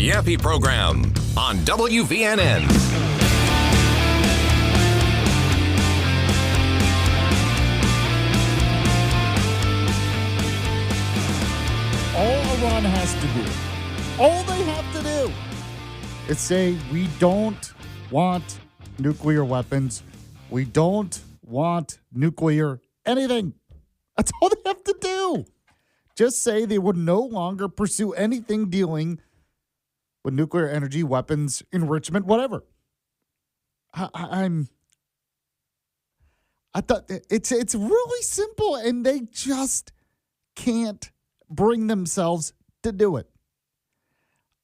Yaffee program on WVNN. All Iran has to do, all they have to do is say, we don't want nuclear weapons. We don't want nuclear anything. That's all they have to do. Just say they would no longer pursue anything dealing with nuclear energy, weapons, enrichment, whatever. I thought it's really simple, and they just can't bring themselves to do it.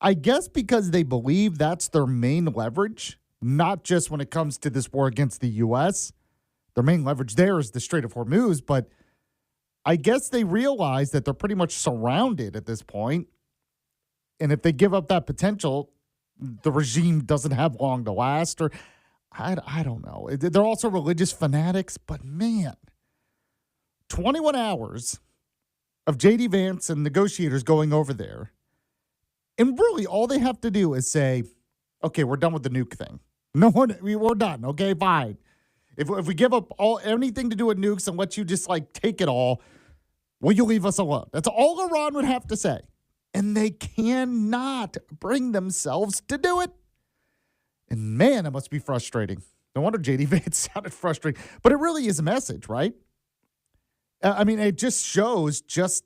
I guess because they believe that's their main leverage, not just when it comes to this war against the U.S. Their main leverage there is the Strait of Hormuz, but I guess they realize that they're pretty much surrounded at this point. And if they give up that potential, the regime doesn't have long to last. Or I don't know. They're also religious fanatics, but man, 21 hours of J.D. Vance and negotiators going over there. And really all they have to do is say, okay, we're done with the nuke thing. No, we're done. Okay, fine. If we give up anything to do with nukes and let you just take it all, will you leave us alone? That's all Iran would have to say. And they cannot bring themselves to do it. And man, it must be frustrating. No wonder J.D. Vance sounded frustrating. But it really is a message, right? I mean, it just shows just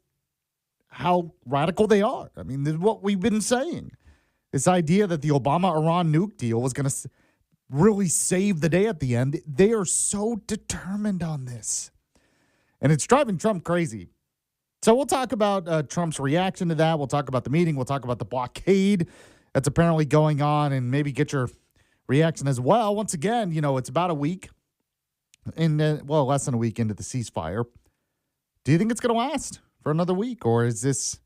how radical they are. I mean, this is what we've been saying. This idea that the Obama-Iran nuke deal was going to really save the day at the end. They are so determined on this. And it's driving Trump crazy. So we'll talk about Trump's reaction to that. We'll talk about the meeting. We'll talk about the blockade that's apparently going on and maybe get your reaction as well. Once again, it's about a week, less than a week into the ceasefire. Do you think it's going to last for another week, or is this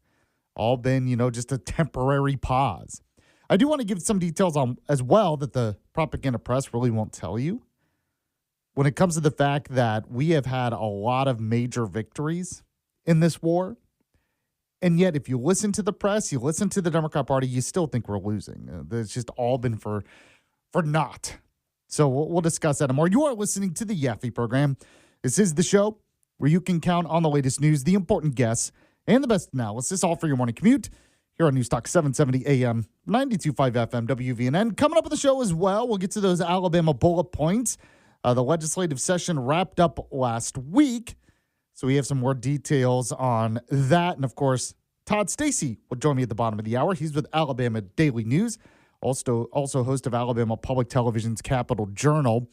all been, just a temporary pause? I do want to give some details on as well that the propaganda press really won't tell you when it comes to the fact that we have had a lot of major victories in this war. And yet, if you listen to the press, you listen to the Democrat Party, you still think we're losing. It's just all been for naught. So we'll discuss that and more. You are listening to the Yaffee program. This is the show where you can count on the latest news, the important guests, and the best analysis, all for your morning commute here on News Talk 770 AM, 92.5 FM, WVNN. Coming up on the show as well, we'll get to those Alabama bullet points. The legislative session wrapped up last week, so we have some more details on that. And, of course, Todd Stacy will join me at the bottom of the hour. He's with Alabama Daily News, also host of Alabama Public Television's Capital Journal.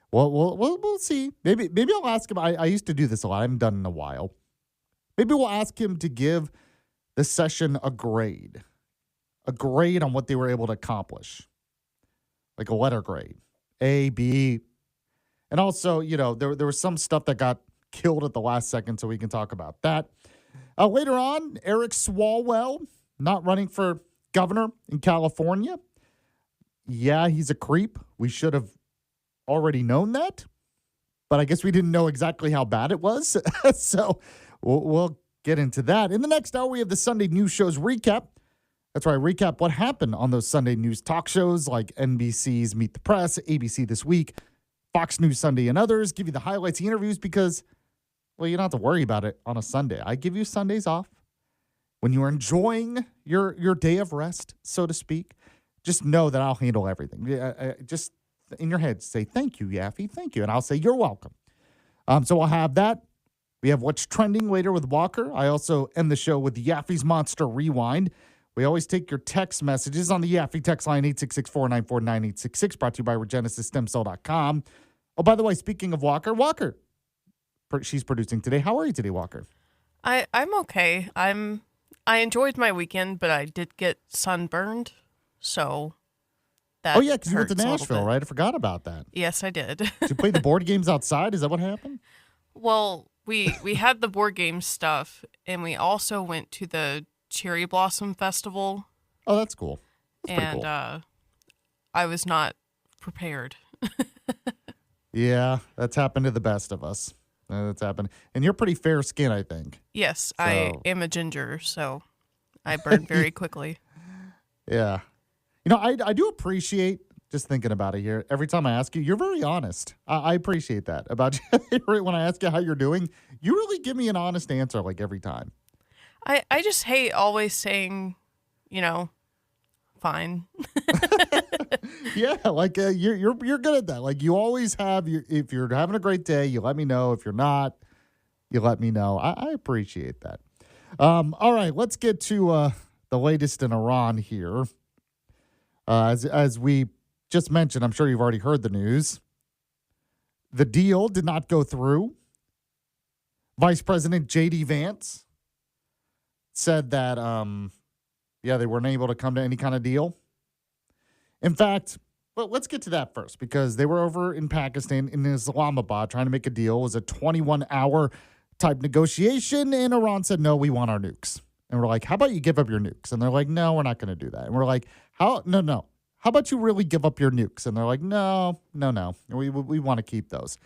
Well, we'll see. Maybe I'll ask him. I used to do this a lot. I haven't done it in a while. Maybe we'll ask him to give the session a grade on what they were able to accomplish, like a letter grade, A, B. And also, there was some stuff that got killed at the last second, so we can talk about that. Later on, Eric Swalwell, not running for governor in California. Yeah, he's a creep. We should have already known that, but I guess we didn't know exactly how bad it was. So we'll get into that. In the next hour, we have the Sunday news shows recap. That's right, recap what happened on those Sunday news talk shows like NBC's Meet the Press, ABC This Week, Fox News Sunday, and others. Give you the highlights, the interviews, because, well, you don't have to worry about it on a Sunday. I give you Sundays off. When you are enjoying your day of rest, so to speak, just know that I'll handle everything. Just in your head, say, thank you, Yaffee, thank you. And I'll say, you're welcome. So I'll have that. We have What's Trending later with Walker. I also end the show with Yaffee's Monster Rewind. We always take your text messages on the Yaffee text line, 866-494-9866, brought to you by RegenesisStemCell.com. Oh, by the way, speaking of Walker, she's producing today. How are you today, Walker? I'm okay. I enjoyed my weekend, but I did get sunburned, so that Oh, yeah, because you went to hurts a little Nashville, bit. right? I forgot about that. Yes, I did. Did you play the board games outside? Is that what happened? Well, we had the board game stuff, and we also went to the Cherry Blossom Festival. Oh, that's cool. That's pretty and cool. I was not prepared. Yeah, that's happened to the best of us. That's happened. And you're pretty fair skin, I think. Yes, So- I am a ginger, so I burn very quickly. Yeah. I do appreciate, just thinking about it here, every time I ask you, you're very honest. I appreciate that about you. When I ask you how you're doing, you really give me an honest answer like every time. I just hate always saying, fine. Yeah, like you're good at that. Like you always have. If you're having a great day, you let me know. If you're not, you let me know. I appreciate that. All right, let's get to the latest in Iran here. As we just mentioned, I'm sure you've already heard the news. The deal did not go through. Vice President J.D. Vance said that, they weren't able to come to any kind of deal. In fact, let's get to that first, because they were over in Pakistan, in Islamabad, trying to make a deal. It was a 21-hour type negotiation, and Iran said, no, we want our nukes. And we're like, how about you give up your nukes? And they're like, no, we're not going to do that. And we're like, no. How about you really give up your nukes? And they're like, no. We want to keep those.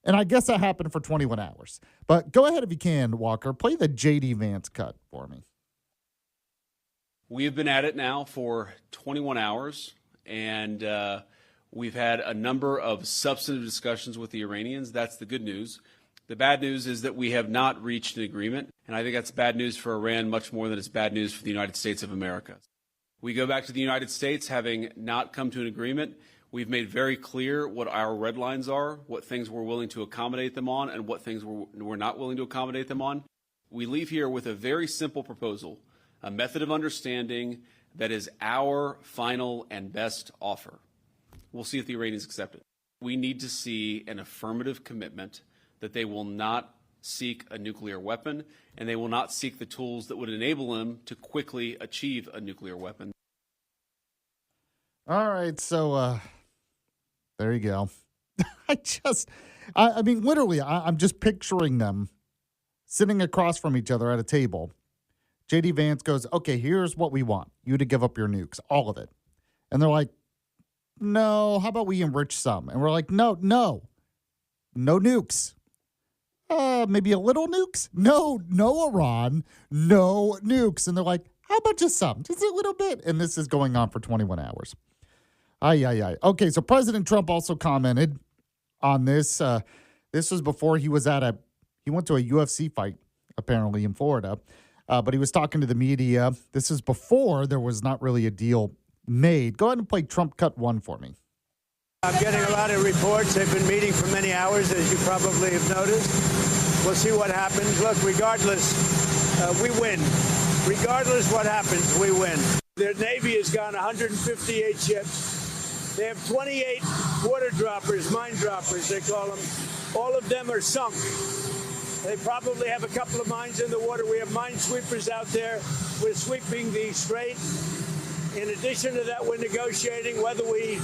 And I guess that happened for 21 hours. But go ahead if you can, Walker. Play the J.D. Vance cut for me. We have been at it now for 21 hours, and we've had a number of substantive discussions with the Iranians. That's the good news. The bad news is that we have not reached an agreement, and I think that's bad news for Iran much more than it's bad news for the United States of America. We go back to the United States having not come to an agreement. We've made very clear what our red lines are, what things we're willing to accommodate them on, and what things we're not willing to accommodate them on. We leave here with a very simple proposal, a method of understanding that is our final and best offer. We'll see if the Iranians accept it. We need to see an affirmative commitment that they will not seek a nuclear weapon, and they will not seek the tools that would enable them to quickly achieve a nuclear weapon. All right, so there you go. I mean, literally, I'm just picturing them sitting across from each other at a table. J.D. Vance goes, okay, here's what we want. You to give up your nukes, all of it. And they're like, no, how about we enrich some? And we're like, no nukes. Maybe a little nukes? No, Iran, no nukes. And they're like, how about just some? Just a little bit. And this is going on for 21 hours. Ay. Okay, so President Trump also commented on this. This was before he went to a UFC fight, apparently, in Florida. But he was talking to the media. This is before there was not really a deal made. Go ahead and play Trump Cut 1 for me. I'm getting a lot of reports. They've been meeting for many hours, as you probably have noticed. We'll see what happens. Look, regardless, we win. Regardless what happens, we win. Their Navy has gone 158 ships. They have 28 water droppers, mine droppers, they call them. All of them are sunk. They probably have a couple of mines in the water. We have mine sweepers out there. We're sweeping the strait. In addition to that, we're negotiating. Whether we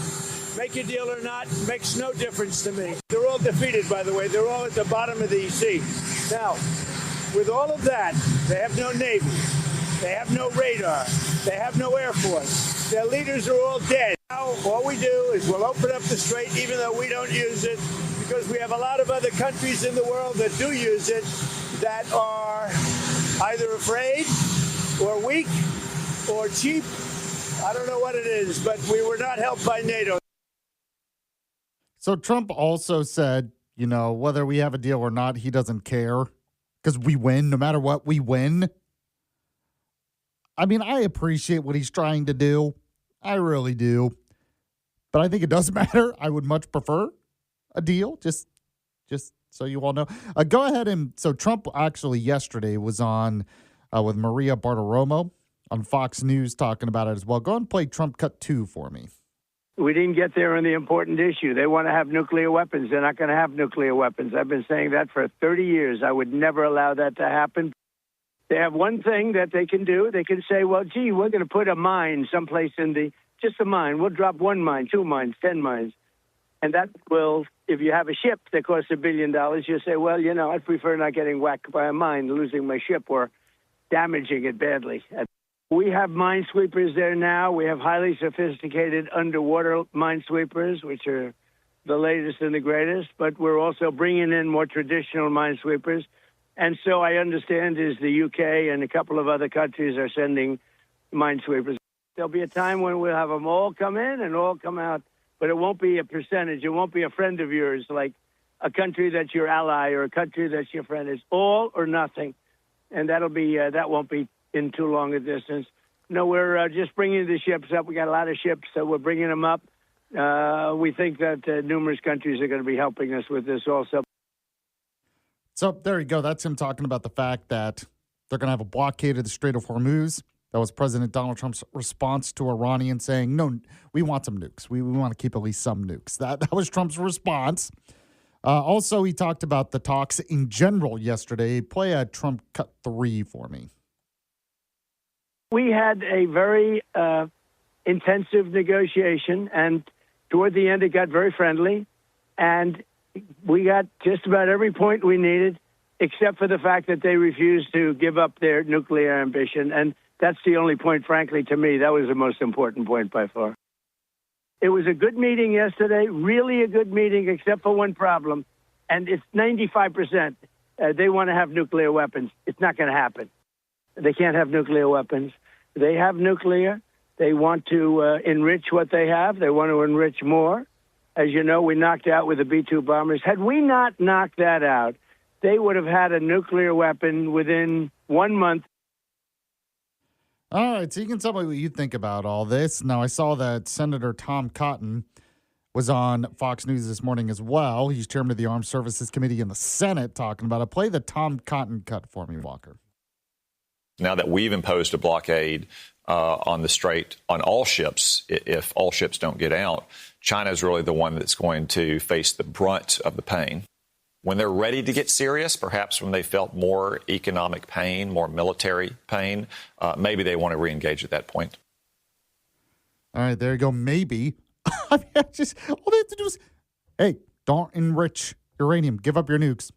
make a deal or not makes no difference to me. They're all defeated, by the way. They're all at the bottom of the sea. Now, with all of that, they have no Navy. They have no radar. They have no Air Force. Their leaders are all dead. Now, all we do is we'll open up the strait, even though we don't use it, because we have a lot of other countries in the world that do use it that are either afraid or weak or cheap. I don't know what it is, but we were not helped by NATO. So Trump also said, whether we have a deal or not, he doesn't care because we win. No matter what, we win. I mean, I appreciate what he's trying to do. I really do. But I think it does matter. I would much prefer a deal, just so you all know. Go ahead so Trump actually yesterday was on with Maria Bartiromo on Fox News talking about it as well. Go ahead and play Trump Cut 2 for me. We didn't get there on the important issue. They want to have nuclear weapons. They're not going to have nuclear weapons. I've been saying that for 30 years. I would never allow that to happen. They have one thing that they can do. They can say, well, gee, we're going to put a mine someplace just a mine. We'll drop 1 mine, 2 mines, 10 mines. And that will, if you have a ship that costs $1 billion, you'll say, well, I'd prefer not getting whacked by a mine, losing my ship or damaging it badly. We have minesweepers there now. We have highly sophisticated underwater minesweepers, which are the latest and the greatest. But we're also bringing in more traditional minesweepers. And so I understand is the UK and a couple of other countries are sending minesweepers. There'll be a time when we'll have them all come in and all come out, but it won't be a percentage. It won't be a friend of yours, like a country that's your ally or a country that's your friend. It's all or nothing, and that won't be in too long a distance. No, we're just bringing the ships up. We got a lot of ships, so we're bringing them up. We think that numerous countries are going to be helping us with this also. So there you go. That's him talking about the fact that they're going to have a blockade of the Strait of Hormuz. That was President Donald Trump's response to Iranians saying, no, we want some nukes. We want to keep at least some nukes. That was Trump's response. Also, he talked about the talks in general yesterday. Play a Trump cut 3 for me. We had a very intensive negotiation, and toward the end, it got very friendly. And we got just about every point we needed, except for the fact that they refused to give up their nuclear ambition. And that's the only point, frankly, to me. That was the most important point by far. It was a good meeting yesterday, really a good meeting, except for one problem. And it's 95%. They want to have nuclear weapons. It's not going to happen. They can't have nuclear weapons. They have nuclear. They want to enrich what they have. They want to enrich more. As you know, we knocked out with the B-2 bombers. Had we not knocked that out, they would have had a nuclear weapon within 1 month. All right, so you can tell me what you think about all this. Now, I saw that Senator Tom Cotton was on Fox News this morning as well. He's chairman of the Armed Services Committee in the Senate talking about it. Play the Tom Cotton cut for me, Walker. Now that we've imposed a blockade on the Strait on all ships, if all ships don't get out, China is really the one that's going to face the brunt of the pain. When they're ready to get serious, perhaps when they felt more economic pain, more military pain, maybe they want to reengage at that point. All right, there you go. Maybe. I mean, all they have to do is, hey, don't enrich uranium. Give up your nukes.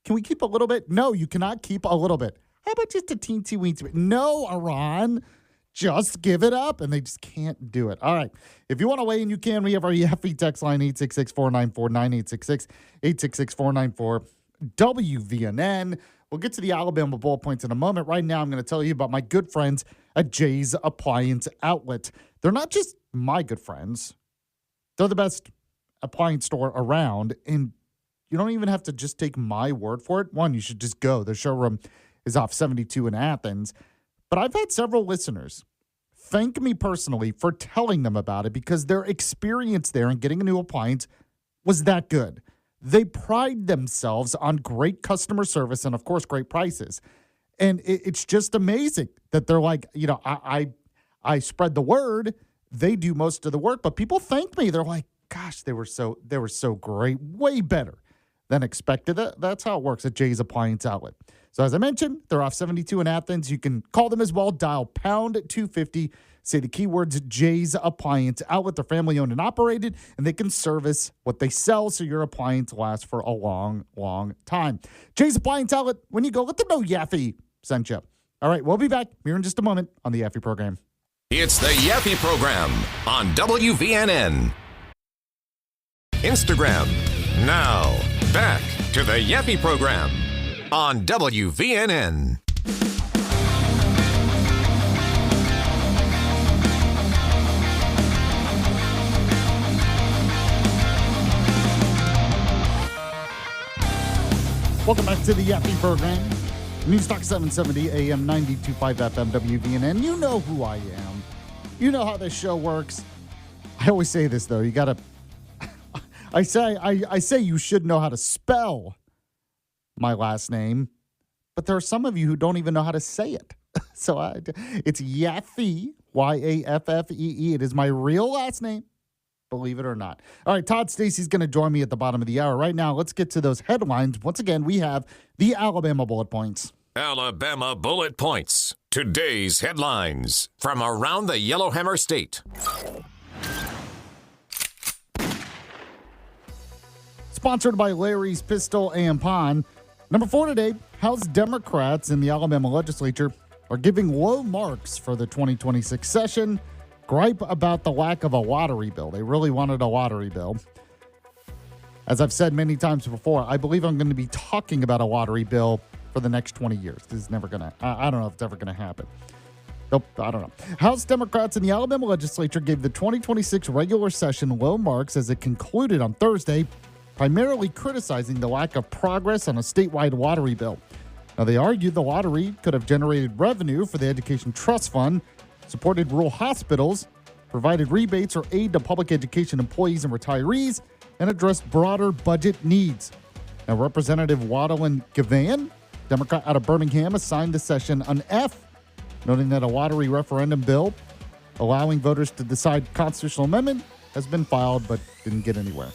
Can we keep a little bit? No, you cannot keep a little bit. How about just a teensy-weensy bit? No, Iran. Just give it up, and they just can't do it. All right. If you want to weigh in, you can. We have our Yaffee text line, 866-494-9866, 866-494-WVNN. We'll get to the Alabama bullet points in a moment. Right now, I'm going to tell you about my good friends at Jay's Appliance Outlet. They're not just my good friends. They're the best appliance store around, and you don't even have to just take my word for it. One, you should just go. Their showroom is off 72 in Athens. But I've had several listeners thank me personally for telling them about it because their experience there in getting a new appliance was that good. They pride themselves on great customer service and, of course, great prices. And it's just amazing that they're like, you know, I spread the word. They do most of the work, but people thank me. They're like, gosh, they were so great, way better than expected. That's how it works at Jay's Appliance Outlet. So as I mentioned, they're off 72 in Athens. You can call them as well. Dial pound 250. Say the keywords Jay's Appliance Outlet. They're family owned and operated, and they can service what they sell so your appliance lasts for a long, long time. Jay's Appliance Outlet, when you go, let them know Yaffee sent you. All right, we'll be back here in just a moment on the Yaffee program. It's the Yaffee program on WVNN. Instagram. Now, back to the Yaffee program on WVNN. Welcome back to the Yaffee program. News Talk 770 AM 92.5 FM WVNN. You know who I am. You know how this show works. I always say this, though. You got to... I say you should know how to spell my last name, but there are some of you who don't even know how to say it. So it's Yaffee, Yaffee. It is my real last name, believe it or not. All right, Todd Stacey's going to join me at the bottom of the hour. Right now, let's get to those headlines. Once again, we have the Alabama bullet points. Alabama bullet points. Today's headlines from around the Yellowhammer State. Sponsored by Larry's Pistol and Pawn. Number 4 today, House Democrats in the Alabama legislature are giving low marks for the 2026 session. Gripe about the lack of a lottery bill. They really wanted a lottery bill. As I've said many times before, I believe I'm going to be talking about a lottery bill for the next 20 years. This is never going to, I don't know if it's ever going to happen. Nope, I don't know. House Democrats in the Alabama legislature gave the 2026 regular session low marks as it concluded on Thursday, primarily criticizing the lack of progress on a statewide lottery bill. Now, they argued the lottery could have generated revenue for the Education Trust Fund, supported rural hospitals, provided rebates or aid to public education employees and retirees, and addressed broader budget needs. Now, Representative Waddle Gavan, Democrat out of Birmingham, assigned the session an F, noting that a lottery referendum bill allowing voters to decide constitutional amendment has been filed but didn't get anywhere.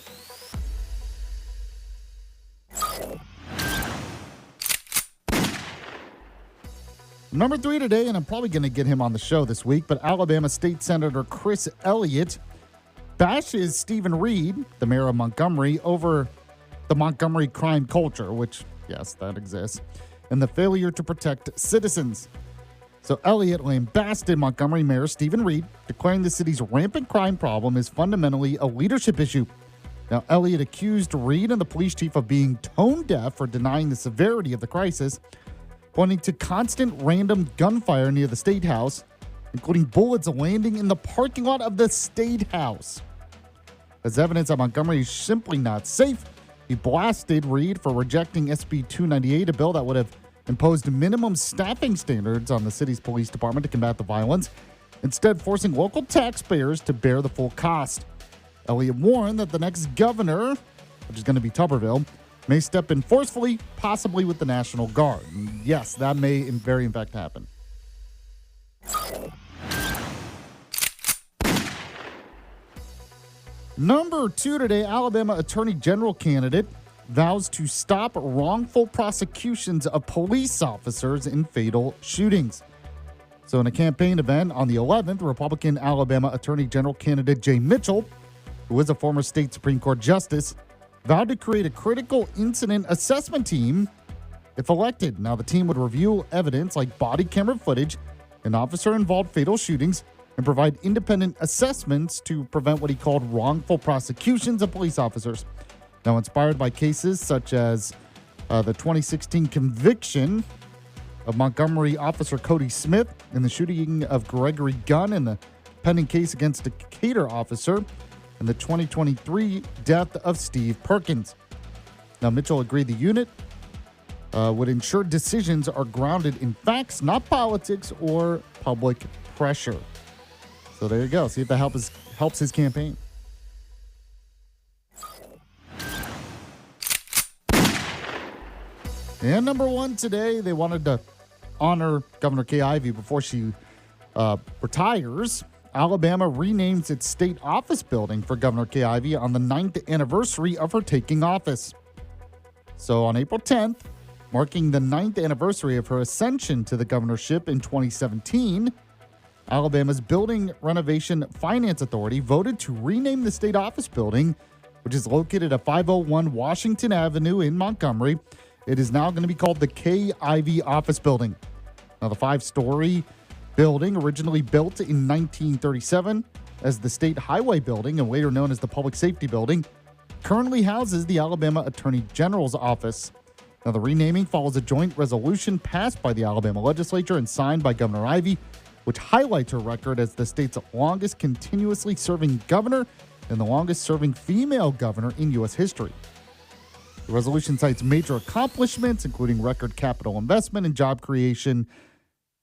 Number 3 today, and I'm probably going to get him on the show this week, but Alabama State Senator Chris Elliott bashes Stephen Reed, the mayor of Montgomery, over the Montgomery crime culture, which, yes, that exists, and the failure to protect citizens. So Elliott lambasted Montgomery Mayor Stephen Reed, declaring the city's rampant crime problem is fundamentally a leadership issue. Now, Elliott accused Reed and the police chief of being tone deaf for denying the severity of the crisis, pointing to constant random gunfire near the State House, including bullets landing in the parking lot of the State House. As evidence that Montgomery is simply not safe, he blasted Reed for rejecting SB 298, a bill that would have imposed minimum staffing standards on the city's police department to combat the violence, instead forcing local taxpayers to bear the full cost. Elliott warned that the next governor, which is going to be Tuberville, may step in forcefully, possibly with the National Guard. And yes, that may in fact happen. Number 2 today, Alabama Attorney General candidate vows to stop wrongful prosecutions of police officers in fatal shootings. So in a campaign event on the 11th, Republican Alabama Attorney General candidate Jay Mitchell, who is a former state Supreme Court justice, vowed to create a critical incident assessment team if elected. Now, the team would review evidence like body camera footage and officer-involved fatal shootings and provide independent assessments to prevent what he called wrongful prosecutions of police officers. Now, inspired by cases such as the 2016 conviction of Montgomery officer Cody Smith in the shooting of Gregory Gunn and the pending case against a Decatur officer and the 2023 death of Steve Perkins. Now, Mitchell agreed the unit would ensure decisions are grounded in facts, not politics or public pressure. So there you go. See if that helps his campaign. And number 1 today, they wanted to honor Governor Kay Ivey before she retires. Alabama renames its state office building for Governor Kay Ivey on the 9th anniversary of her taking office. So on April 10th, marking the 9th anniversary of her ascension to the governorship in 2017, Alabama's Building Renovation Finance Authority voted to rename the state office building, which is located at 501 Washington Avenue in Montgomery. It is now going to be called the Kay Ivey Office Building. Now, the 5-story building, originally built in 1937 as the State Highway Building and later known as the Public Safety Building, currently houses the Alabama Attorney General's office. Now, the renaming follows a joint resolution passed by the Alabama legislature and signed by Governor Ivey, which highlights her record as the state's longest continuously serving governor and the longest serving female governor in U.S. history. The resolution cites major accomplishments, including record capital investment and job creation,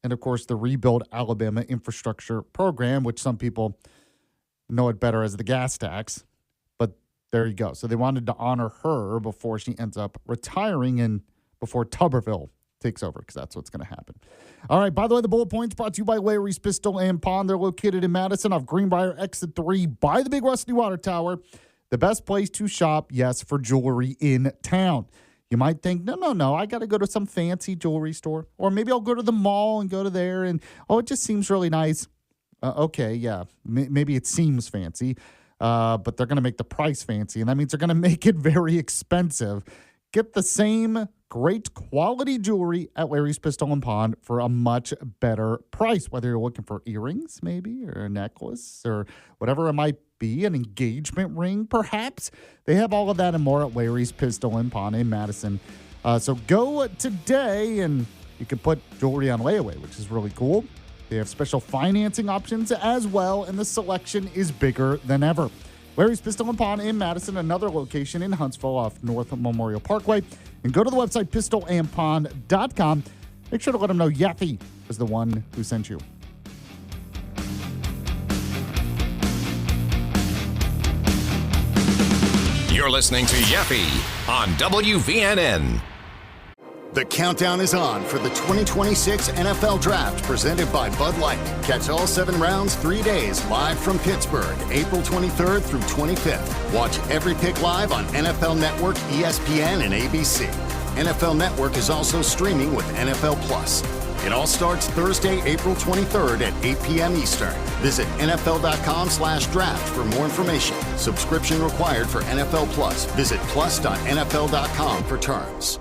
and, of course, the Rebuild Alabama Infrastructure Program, which some people know it better as the gas tax. But there you go. So they wanted to honor her before she ends up retiring and before Tuberville takes over, because that's what's going to happen. All right, by the way, the bullet points brought to you by Larry's Pistol and Pawn. They're located in Madison off Greenbrier Exit 3 by the Big Rusty Water Tower. The best place to shop, yes, for jewelry in town. You might think, no, I got to go to some fancy jewelry store. Or maybe I'll go to the mall and go to there and, it just seems really nice. Okay, yeah, maybe it seems fancy, but they're going to make the price fancy, and that means they're going to make it very expensive. Get the same great quality jewelry at Larry's Pistol and Pawn for a much better price, whether you're looking for earrings maybe or a necklace or whatever it might be, an engagement ring perhaps. They have all of that and more at Larry's Pistol and Pawn in Madison. So go today and you can put jewelry on layaway, which is really cool. They have special financing options as well, and the selection is bigger than ever. Larry's Pistol and Pawn in Madison, another location in Huntsville off North Memorial Parkway. And go to the website pistolandpawn.com. Make sure to let them know Yaffee was the one who sent you. You're listening to Yaffee on WVNN. The countdown is on for the 2026 NFL Draft presented by Bud Light. Catch all 7 rounds, 3 days, live from Pittsburgh, April 23rd through 25th. Watch every pick live on NFL Network, ESPN, and ABC. NFL Network is also streaming with NFL Plus. It all starts Thursday, April 23rd at 8 p.m. Eastern. Visit NFL.com/draft for more information. Subscription required for NFL Plus. Visit plus.nfl.com for terms.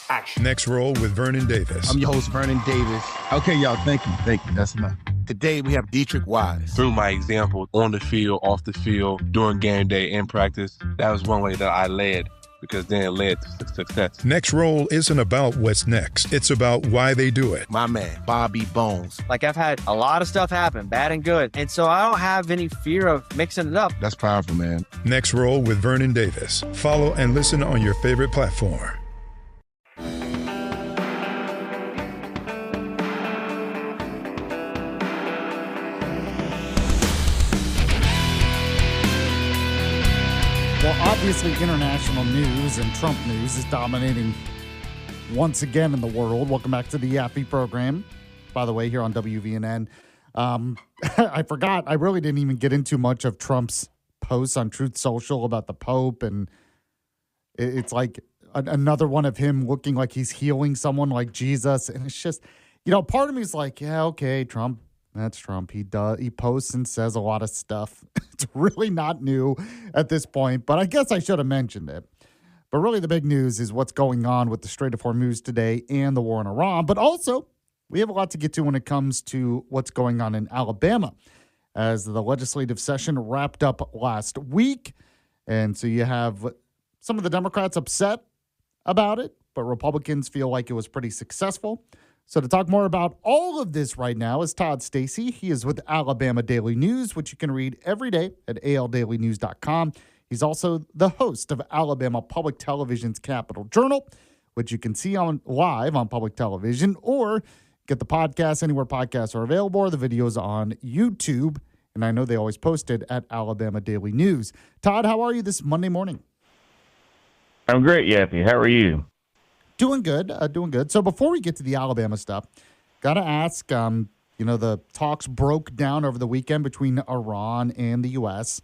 Action. Next roll with Vernon Davis. I'm your host, Vernon Davis. Okay, y'all, thank you. That's enough. Today, we have Dietrich Wise. Through my example, on the field, off the field, during game day, in practice, that was one way that I led, because then it led to success. Next roll isn't about what's next. It's about why they do it. My man, Bobby Bones. Like, I've had a lot of stuff happen, bad and good. And so I don't have any fear of mixing it up. That's powerful, man. Next roll with Vernon Davis. Follow and listen on your favorite platform. Well, obviously, international news and Trump news is dominating once again in the world. Welcome back to the Yaffee program, by the way, here on WVNN. I forgot, I really didn't even get into much of Trump's posts on Truth Social about the Pope, and it's like another one of him looking like he's healing someone like Jesus, and it's just, part of me is like, yeah, okay, Trump. That's Trump. He posts and says a lot of stuff. It's really not new at this point, but I guess I should have mentioned it. But really the big news is what's going on with the Strait of Hormuz today and the war in Iran. But also, we have a lot to get to when it comes to what's going on in Alabama as the legislative session wrapped up last week. And so you have some of the Democrats upset about it, but Republicans feel like it was pretty successful. So to talk more about all of this right now is Todd Stacy. He is with Alabama Daily News, which you can read every day at aldailynews.com. He's also the host of Alabama Public Television's Capitol Journal, which you can see on live on public television or get the podcast anywhere podcasts are available or the videos on YouTube. And I know they always post it at Alabama Daily News. Todd, how are you this Monday morning? I'm great, Yaffee. How are you? Doing good, doing good. So before we get to the Alabama stuff, got to ask, the talks broke down over the weekend between Iran and the U.S.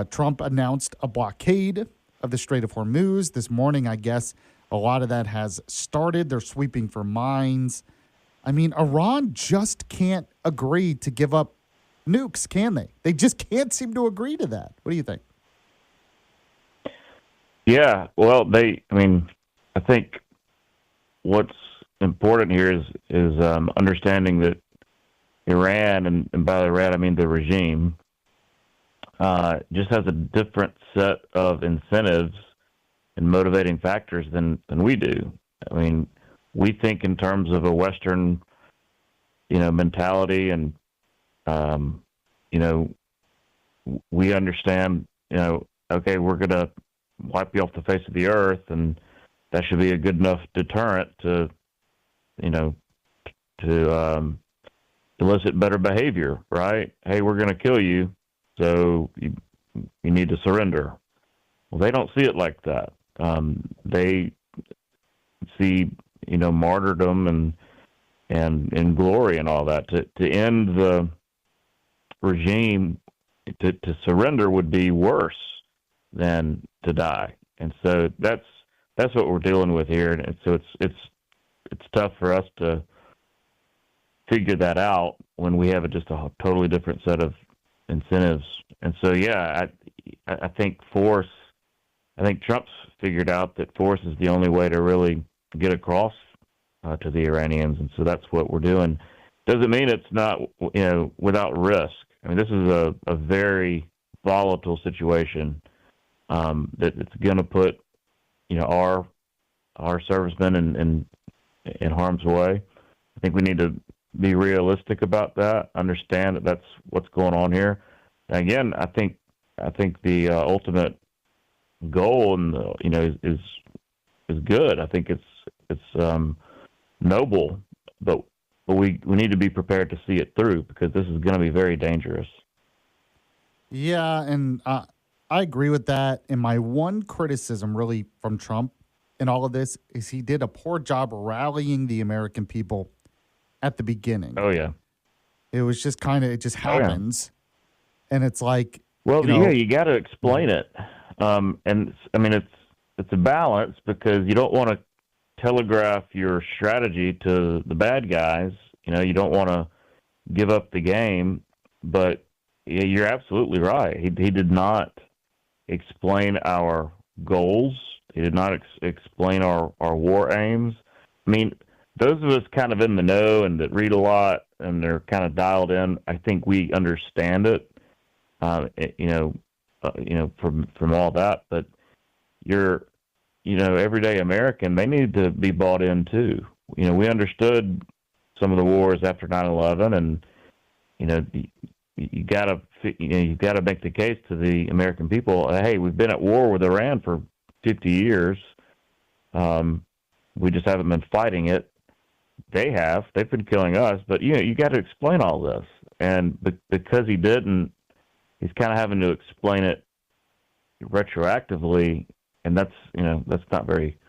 Trump announced a blockade of the Strait of Hormuz. This morning, I guess, a lot of that has started. They're sweeping for mines. I mean, Iran just can't agree to give up nukes, can they? They just can't seem to agree to that. What do you think? Yeah, well, I think what's important here is understanding that Iran, and by Iran I mean the regime, just has a different set of incentives and motivating factors than we do. I mean, we think in terms of a Western, mentality, and we understand, okay, we're going to wipe you off the face of the earth, and that should be a good enough deterrent to elicit better behavior, right? Hey, we're going to kill you, so you need to surrender. Well, they don't see it like that. They see, martyrdom and glory and all that. To end the regime, to surrender would be worse than to die, and so that's what we're dealing with here, and so it's tough for us to figure that out when we have just a totally different set of incentives. And so, yeah, I think force. I think Trump's figured out that force is the only way to really get across to the Iranians, and so that's what we're doing. Doesn't mean it's not without risk. I mean, this is a very volatile situation that it's going to put our servicemen in harm's way. I think we need to be realistic about that. Understand that that's what's going on here. Again, I think the ultimate goal and is good. I think it's noble, but we need to be prepared to see it through because this is going to be very dangerous. Yeah, and I agree with that. And my one criticism really from Trump in all of this is he did a poor job rallying the American people at the beginning. Oh, yeah. It was just it just happens. And it's like, well, you got to explain it. And I mean, it's a balance because you don't want to telegraph your strategy to the bad guys. You don't want to give up the game, but you're absolutely right. He did not explain our goals. He did not explain our war aims. I mean, those of us kind of in the know and that read a lot and they're kind of dialed in, I think we understand it. From all that, but your everyday American, they need to be bought in too. We understood some of the wars after 9/11, and you gotta make the case to the American people. Hey, we've been at war with Iran for 50 years. We just haven't been fighting it. They've been killing us, but you got to explain all this, and because he didn't, he's kind of having to explain it retroactively, and that's not very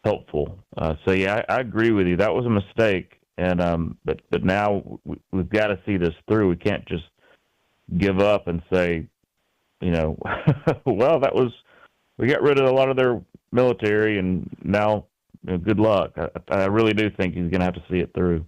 helpful. So yeah, I agree with you. That was a mistake, and but now we've got to see this through. We can't just give up and say, well, we got rid of a lot of their military, and now good luck. I really do think he's going to have to see it through.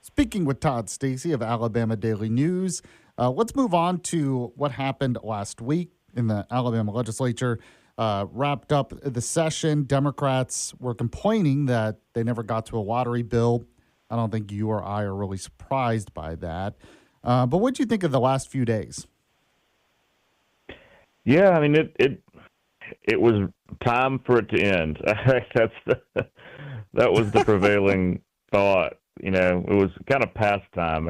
Speaking with Todd Stacy of Alabama Daily News, let's move on to what happened last week in the Alabama legislature. Wrapped up the session. Democrats were complaining that they never got to a lottery bill. I don't think you or I are really surprised by that. But what do you think of the last few days? Yeah, I mean, it was time for it to end. That was the prevailing thought. It was kind of past time.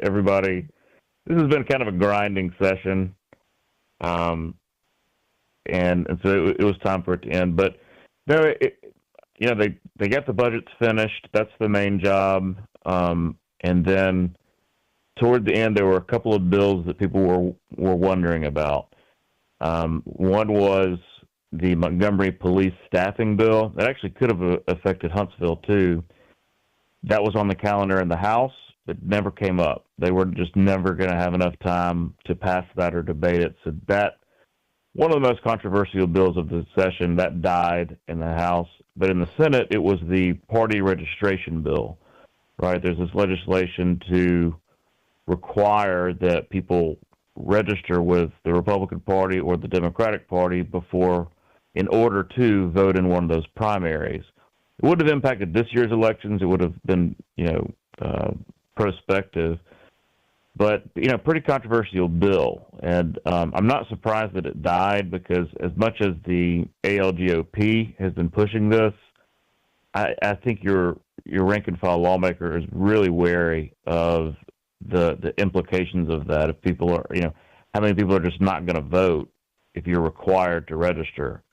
Everybody, this has been kind of a grinding session, and so it was time for it to end. But no, they got the budgets finished. That's the main job. And then toward the end, there were a couple of bills that people were wondering about. One was the Montgomery police staffing bill. That actually could have affected Huntsville too. That was on the calendar in the House. It never came up. They were just never going to have enough time to pass that or debate it. So that, one of the most controversial bills of the session, that died in the House. But in the Senate, it was the party registration bill, right? There's this legislation to require that people register with the Republican Party or the Democratic Party in order to vote in one of those primaries. It would have impacted this year's elections. It would have been, prospective, but pretty controversial bill. And I'm not surprised that it died because as much as the ALGOP has been pushing this, I think your rank and file lawmaker is really wary of the implications of that. If people are, how many people are just not going to vote if you're required to register?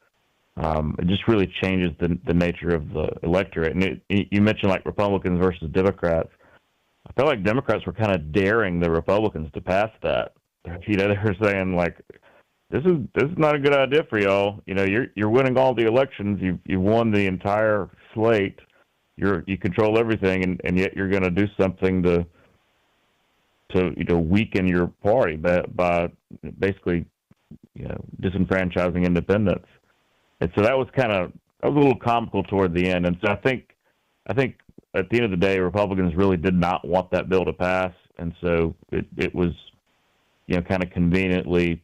It just really changes the nature of the electorate. And you mentioned like Republicans versus Democrats. I feel like Democrats were kind of daring the Republicans to pass that. They were saying like, this is not a good idea for y'all. You're winning all the elections. You've won the entire slate. You control everything, and yet you're going to do something to weaken your party by basically disenfranchising independents. And so that was a little comical toward the end. And so I think at the end of the day, Republicans really did not want that bill to pass, and so it was kind of conveniently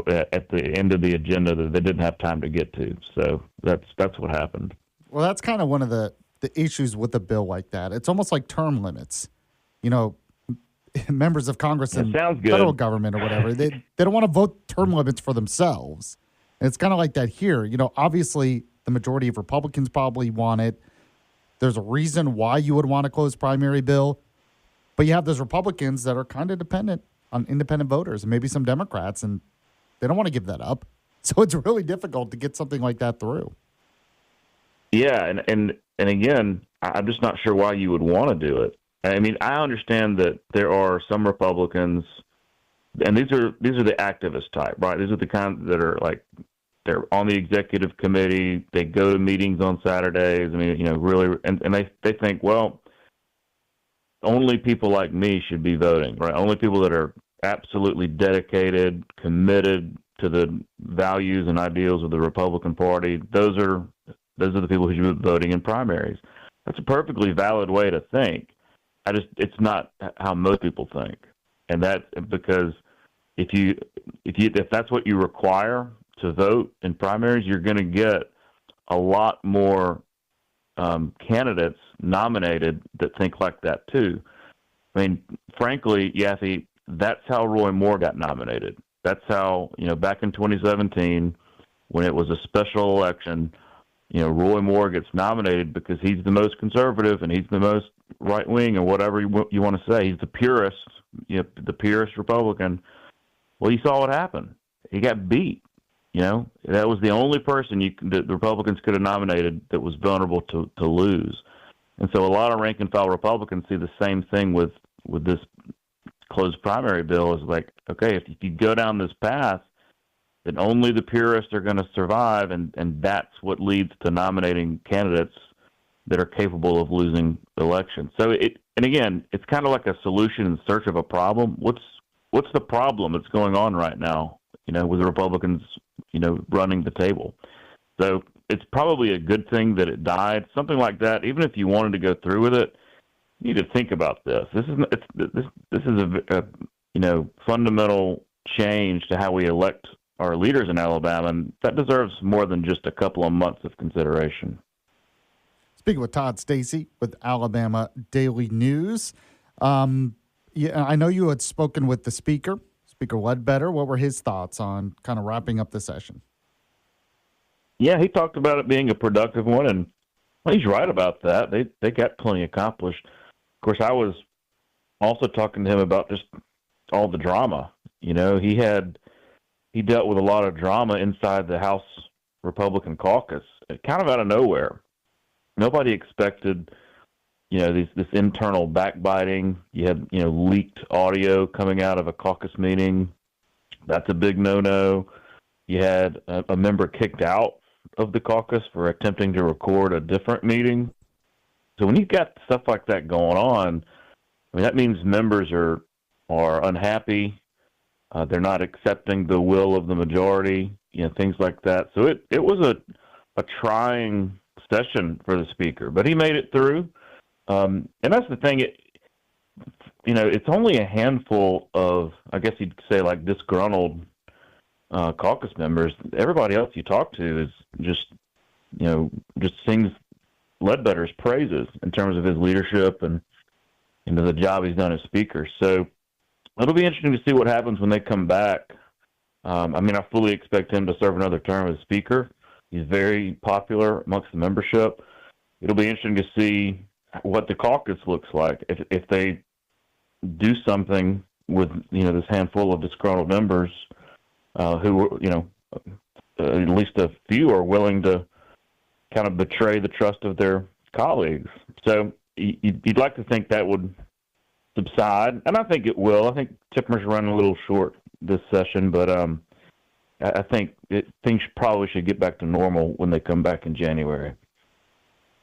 at the end of the agenda that they didn't have time to get to. So that's what happened. Well, that's kind of one of the issues with a bill like that. It's almost like term limits. Members of Congress and federal government or whatever, they don't want to vote term limits for themselves. And it's kind of like that here. Obviously the majority of Republicans probably want it. There's a reason why you would want to close primary bill. But you have those Republicans that are kind of dependent on independent voters and maybe some Democrats, and they don't want to give that up. So it's really difficult to get something like that through. Yeah, and again, I'm just not sure why you would want to do it. I mean, I understand that there are some Republicans, and these are the activist type, right? These are the kind that are like, they're on the executive committee, they go to meetings on Saturdays. I mean, really, and they think, well, only people like me should be voting, right? Only people that are absolutely dedicated, committed to the values and ideals of the Republican Party, those are the people who should be voting in primaries. That's a perfectly valid way to think. It's not how most people think, and that's because if that's what you require to vote in primaries, you're going to get a lot more candidates nominated that think like that too. I mean, frankly, Yaffee, that's how Roy Moore got nominated. That's how, back in 2017, when it was a special election, Roy Moore gets nominated because he's the most conservative and he's the most right wing or whatever you want to say. He's the purest, the purest Republican. Well, you saw what happened. He got beat. That was the only person that the Republicans could have nominated that was vulnerable to lose. And so a lot of rank and file Republicans see the same thing with this closed primary bill. Is like, okay, if you go down this path, then only the purists are going to survive, and that's what leads to nominating candidates that are capable of losing elections. So again, it's kind of like a solution in search of a problem. What's the problem that's going on right now, with the Republicans, running the table? So it's probably a good thing that it died. Something like that, even if you wanted to go through with it, you need to think about this. This is a fundamental change to how we elect our leaders in Alabama, and that deserves more than just a couple of months of consideration. Speaking with Todd Stacy with Alabama Daily News. I know you had spoken with the Speaker, Speaker Ledbetter. What were his thoughts on kind of wrapping up the session? Yeah, he talked about it being a productive one, and he's right about that. They got plenty accomplished. Of course, I was also talking to him about just all the drama. He dealt with a lot of drama inside the House Republican caucus, kind of out of nowhere. Nobody expected, this internal backbiting. You had, leaked audio coming out of a caucus meeting. That's a big no-no. You had a member kicked out of the caucus for attempting to record a different meeting. So when you've got stuff like that going on, that means members are unhappy. They're not accepting the will of the majority, things like that. So it was a trying session for the Speaker, but he made it through. And that's the thing. It's only a handful of, I guess you'd say, like disgruntled caucus members. Everybody else you talk to is just sings Ledbetter's praises in terms of his leadership and the job he's done as Speaker. So it'll be interesting to see what happens when they come back. I fully expect him to serve another term as Speaker. He's very popular amongst the membership. It'll be interesting to see what the caucus looks like if they do something with this handful of disgruntled members who at least a few are willing to kind of betray the trust of their colleagues. So you'd like to think that would subside, and I think it will. I think Tipmer's running a little short this session, but I think things probably should get back to normal when they come back in January.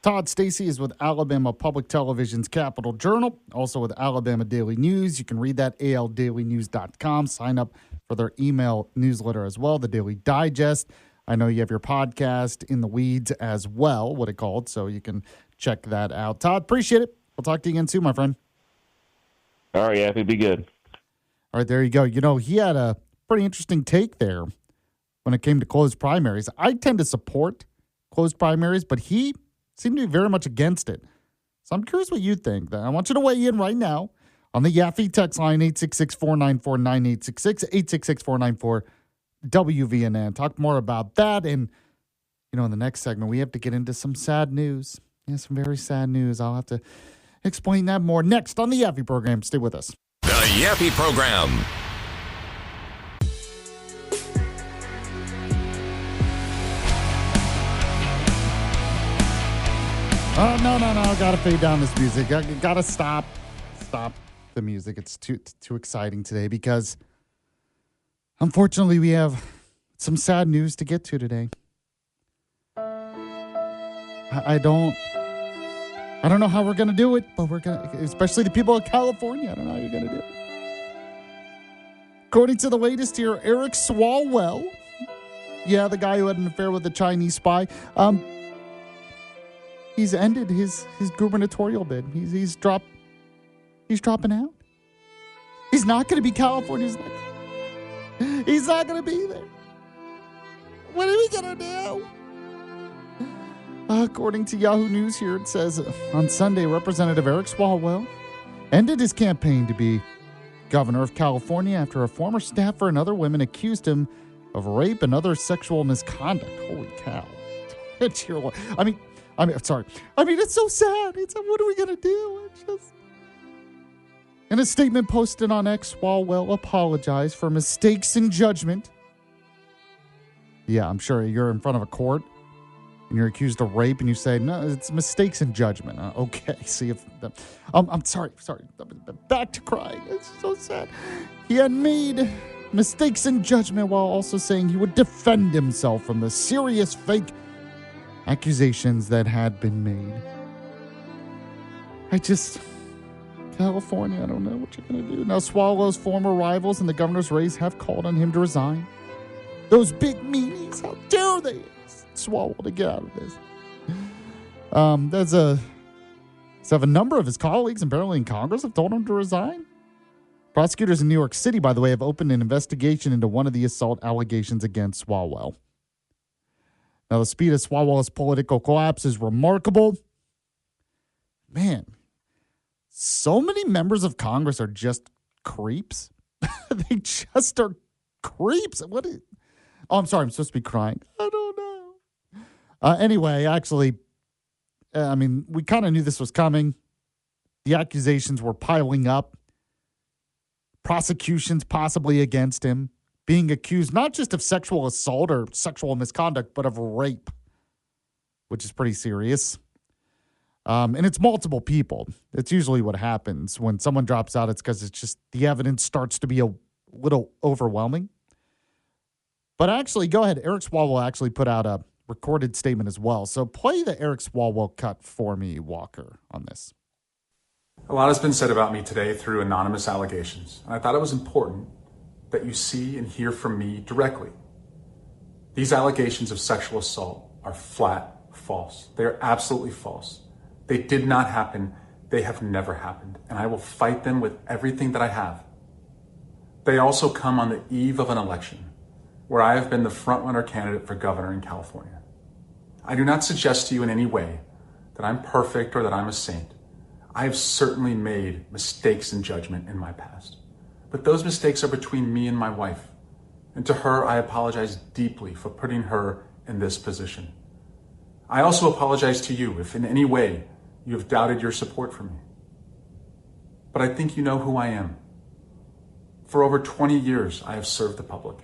Todd Stacy is with Alabama Public Television's Capital Journal, also with Alabama Daily News. You can read that, aldailynews.com. Sign up for their email newsletter as well, the Daily Digest. I know you have your podcast, In the Weeds, as well, what it called, so you can check that out. Todd, appreciate it. We'll talk to you again soon, my friend. All right, Yaffee, be good. All right, there you go. He had a pretty interesting take there when it came to closed primaries. I tend to support closed primaries, but he seemed to be very much against it. So I'm curious what you think. I want you to weigh in right now on the Yaffee text line, 866-494-9866, 866-494-WVNN. Talk more about that. And, in the next segment, we have to get into some sad news. Yeah, some very sad news. I'll have to explain that more next on the Yaffee program. Stay with us. The Yaffee program. Oh, no. Gotta fade down this music. Gotta stop the music. It's too exciting today because unfortunately we have some sad news to get to today. I don't know how we're gonna do it, but we're gonna, especially the people of California. I don't know how you're gonna do it. According to the latest here, Eric Swalwell, the guy who had an affair with a Chinese spy, he's ended his gubernatorial bid. He's dropping out. He's not going to be California's next. He's not going to be there. What are we going to do? According to Yahoo News here, it says on Sunday, Representative Eric Swalwell ended his campaign to be governor of California after a former staffer and other women accused him of rape and other sexual misconduct. Holy cow. Sorry. It's so sad. What are we going to do? In a statement posted on X, Swalwell apologized for mistakes in judgment. Yeah, I'm sure you're in front of a court and you're accused of rape and you say, no, it's mistakes in judgment. Okay, see if... I'm sorry. Back to crying. It's so sad. He had made mistakes in judgment while also saying he would defend himself from the serious fake accusations that had been made. California, I don't know what you're going to do. Now, Swallow's former rivals in the governor's race have called on him to resign. Those big meanies, how dare they? Swallow to get out of this. A number of his colleagues, apparently in Congress, have told him to resign. Prosecutors in New York City, by the way, have opened an investigation into one of the assault allegations against Swalwell. Now, the speed of Swalwell's political collapse is remarkable. Man, so many members of Congress are just creeps. They just are creeps. I'm sorry, I'm supposed to be crying. I don't know. Anyway, actually, we kind of knew this was coming. The accusations were piling up. Prosecutions possibly against him. Being accused not just of sexual assault or sexual misconduct, but of rape, which is pretty serious. And it's multiple people. It's usually what happens when someone drops out. It's because it's just the evidence starts to be a little overwhelming. But actually, go ahead. Eric Swalwell actually put out a recorded statement as well. So play the Eric Swalwell cut for me, Walker, on this. A lot has been said about me today through anonymous allegations, and I thought it was important that you see and hear from me directly. These allegations of sexual assault are flat false. They are absolutely false. They did not happen. They have never happened, and I will fight them with everything that I have. They also come on the eve of an election where I have been the frontrunner candidate for governor in California. I do not suggest to you in any way that I'm perfect or that I'm a saint. I have certainly made mistakes in judgment in my past, but those mistakes are between me and my wife. And to her, I apologize deeply for putting her in this position. I also apologize to you if in any way you have doubted your support for me. But I think you know who I am. For over 20 years, I have served the public.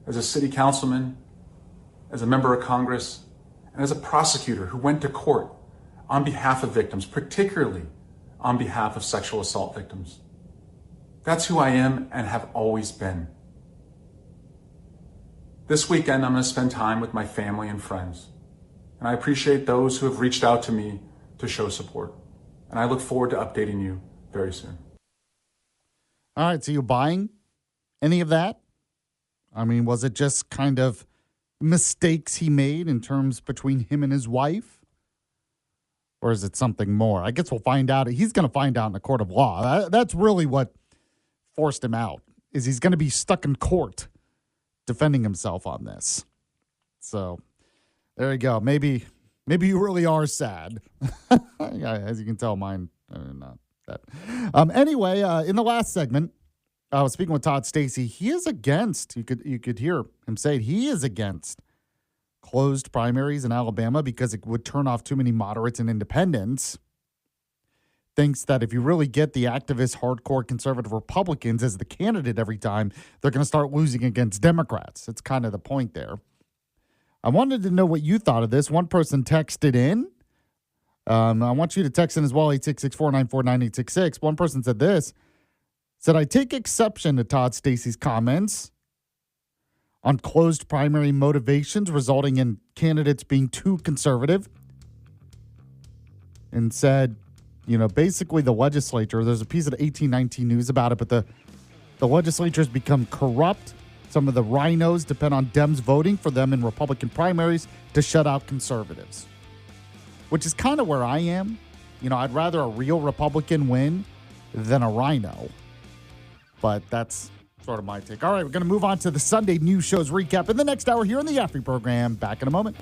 As a city councilman, as a member of Congress, and as a prosecutor who went to court on behalf of victims, particularly on behalf of sexual assault victims. That's who I am and have always been. This weekend, I'm going to spend time with my family and friends, and I appreciate those who have reached out to me to show support, and I look forward to updating you very soon. All right, so you buying any of that? Was it just kind of mistakes he made in terms between him and his wife? Or is it something more? I guess we'll find out. He's going to find out in the court of law. That's really what forced him out, is he's going to be stuck in court defending himself on this. So there you go. Maybe you really are sad. As you can tell, mine are not that. Anyway, in the last segment, I was speaking with Todd Stacey. He is against, you could hear him say it, he is against closed primaries in Alabama because it would turn off too many moderates and independents. Thinks that if you really get the activist, hardcore conservative Republicans as the candidate every time, they're going to start losing against Democrats. It's kind of the point there. I wanted to know what you thought of this. One person texted in. I want you to text in as well, 866-494-9866. One person said this. Said, I take exception to Todd Stacey's comments on closed primary motivations resulting in candidates being too conservative. And said, basically the legislature, there's a piece of the 1819 News about it, but the legislature has become corrupt. Some of the rhinos depend on Dems voting for them in Republican primaries to shut out conservatives, which is kind of where I am. I'd rather a real Republican win than a rhino. But that's sort of my take. All right, we're going to move on to the Sunday news shows recap in the next hour here on the Yaffee program. Back in a moment.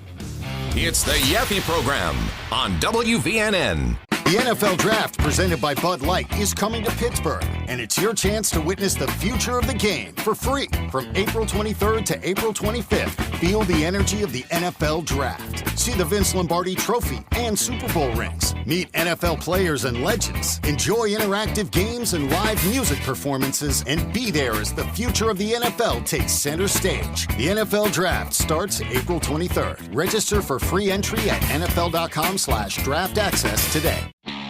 It's the Yaffee program on WVNN. The NFL Draft, presented by Bud Light, is coming to Pittsburgh, and it's your chance to witness the future of the game for free from April 23rd to April 25th. Feel the energy of the NFL Draft. See the Vince Lombardi Trophy and Super Bowl rings. Meet NFL players and legends. Enjoy interactive games and live music performances, and be there as the future of the NFL takes center stage. The NFL Draft starts April 23rd. Register for free entry at NFL.com/draft access today.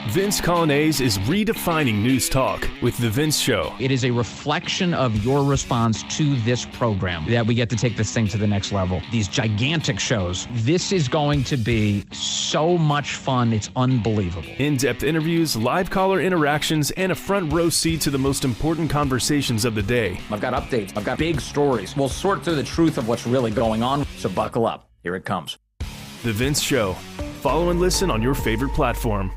Vince Colonnese is redefining news talk with The Vince Show. It is a reflection of your response to this program that we get to take this thing to the next level. These gigantic shows. This is going to be so much fun. It's unbelievable. In-depth interviews, live caller interactions, and a front row seat to the most important conversations of the day. I've got updates. I've got big stories. We'll sort through the truth of what's really going on. So buckle up. Here it comes. The Vince Show. Follow and listen on your favorite platform.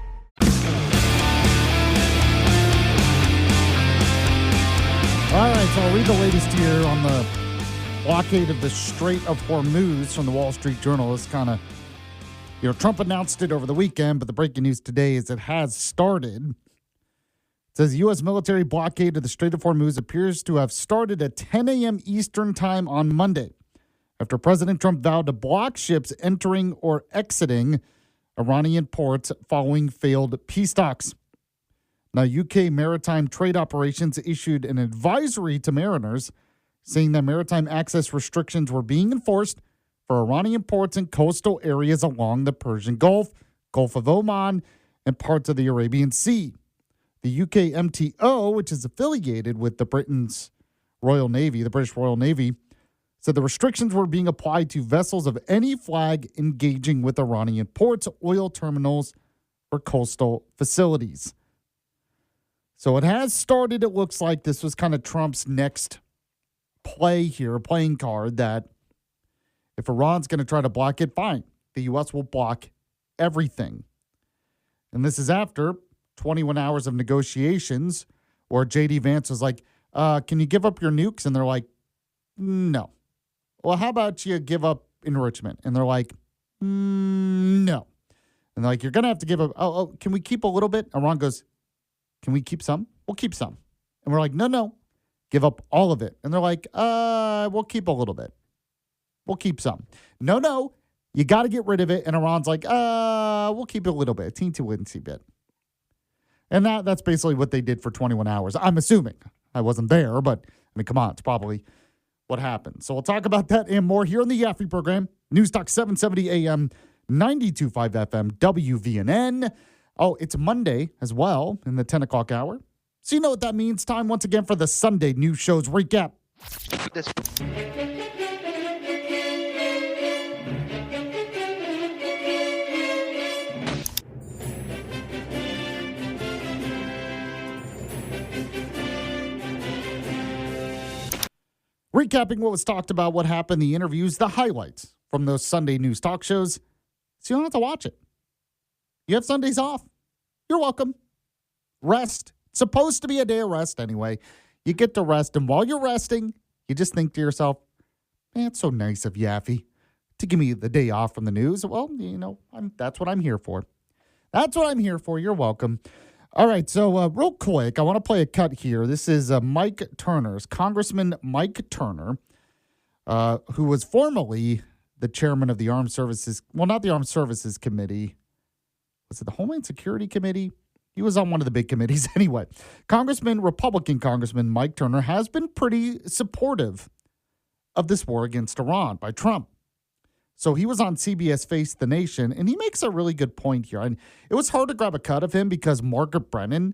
All right, so I'll read the latest here on the blockade of the Strait of Hormuz from the Wall Street Journal. It's kind of, Trump announced it over the weekend, but the breaking news today is it has started. It says U.S. military blockade of the Strait of Hormuz appears to have started at 10 a.m. Eastern time on Monday, after President Trump vowed to block ships entering or exiting Iranian ports following failed peace talks. Now, UK Maritime Trade Operations issued an advisory to mariners saying that maritime access restrictions were being enforced for Iranian ports and coastal areas along the Persian Gulf, Gulf of Oman, and parts of the Arabian Sea. The UK MTO, which is affiliated with the British Royal Navy, said the restrictions were being applied to vessels of any flag engaging with Iranian ports, oil terminals, or coastal facilities. So it has started. It looks like this was kind of Trump's next play here, playing card, that if Iran's going to try to block it, fine. The U.S. will block everything. And this is after 21 hours of negotiations where J.D. Vance was like, can you give up your nukes? And they're like, no. Well, how about you give up enrichment? And they're like, no. And they're like, you're going to have to give up. Oh, can we keep a little bit? Iran goes, can we keep some? We'll keep some. And we're like, no, give up all of it. And they're like, we'll keep a little bit. We'll keep some. No, you got to get rid of it. And Iran's like, we'll keep it a little bit, a teensy bit. And that's basically what they did for 21 hours. I'm assuming. I wasn't there, but come on, it's probably what happened. So we'll talk about that and more here on the Yaffee program. News Talk 770 AM, 92.5 FM, WVNN. Oh, it's Monday as well in the 10 o'clock hour. So you know what that means. Time once again for the Sunday news shows recap. Recapping what was talked about, what happened, the interviews, the highlights from those Sunday news talk shows. So you don't have to watch it. You have Sundays off. You're welcome. Rest. It's supposed to be a day of rest anyway. You get to rest, and while you're resting, you just think to yourself, man, it's so nice of Yaffee to give me the day off from the news. Well, that's what I'm here for. That's what I'm here for. You're welcome. All right, so real quick, I want to play a cut here. This is Mike Turner's, Congressman Mike Turner, who was formerly the chairman of the Armed Services, well, not the Armed Services Committee. Was it the Homeland Security Committee? He was on one of the big committees anyway. Republican Congressman Mike Turner has been pretty supportive of this war against Iran by Trump. So he was on CBS Face the Nation, and he makes a really good point here. And it was hard to grab a cut of him because Margaret Brennan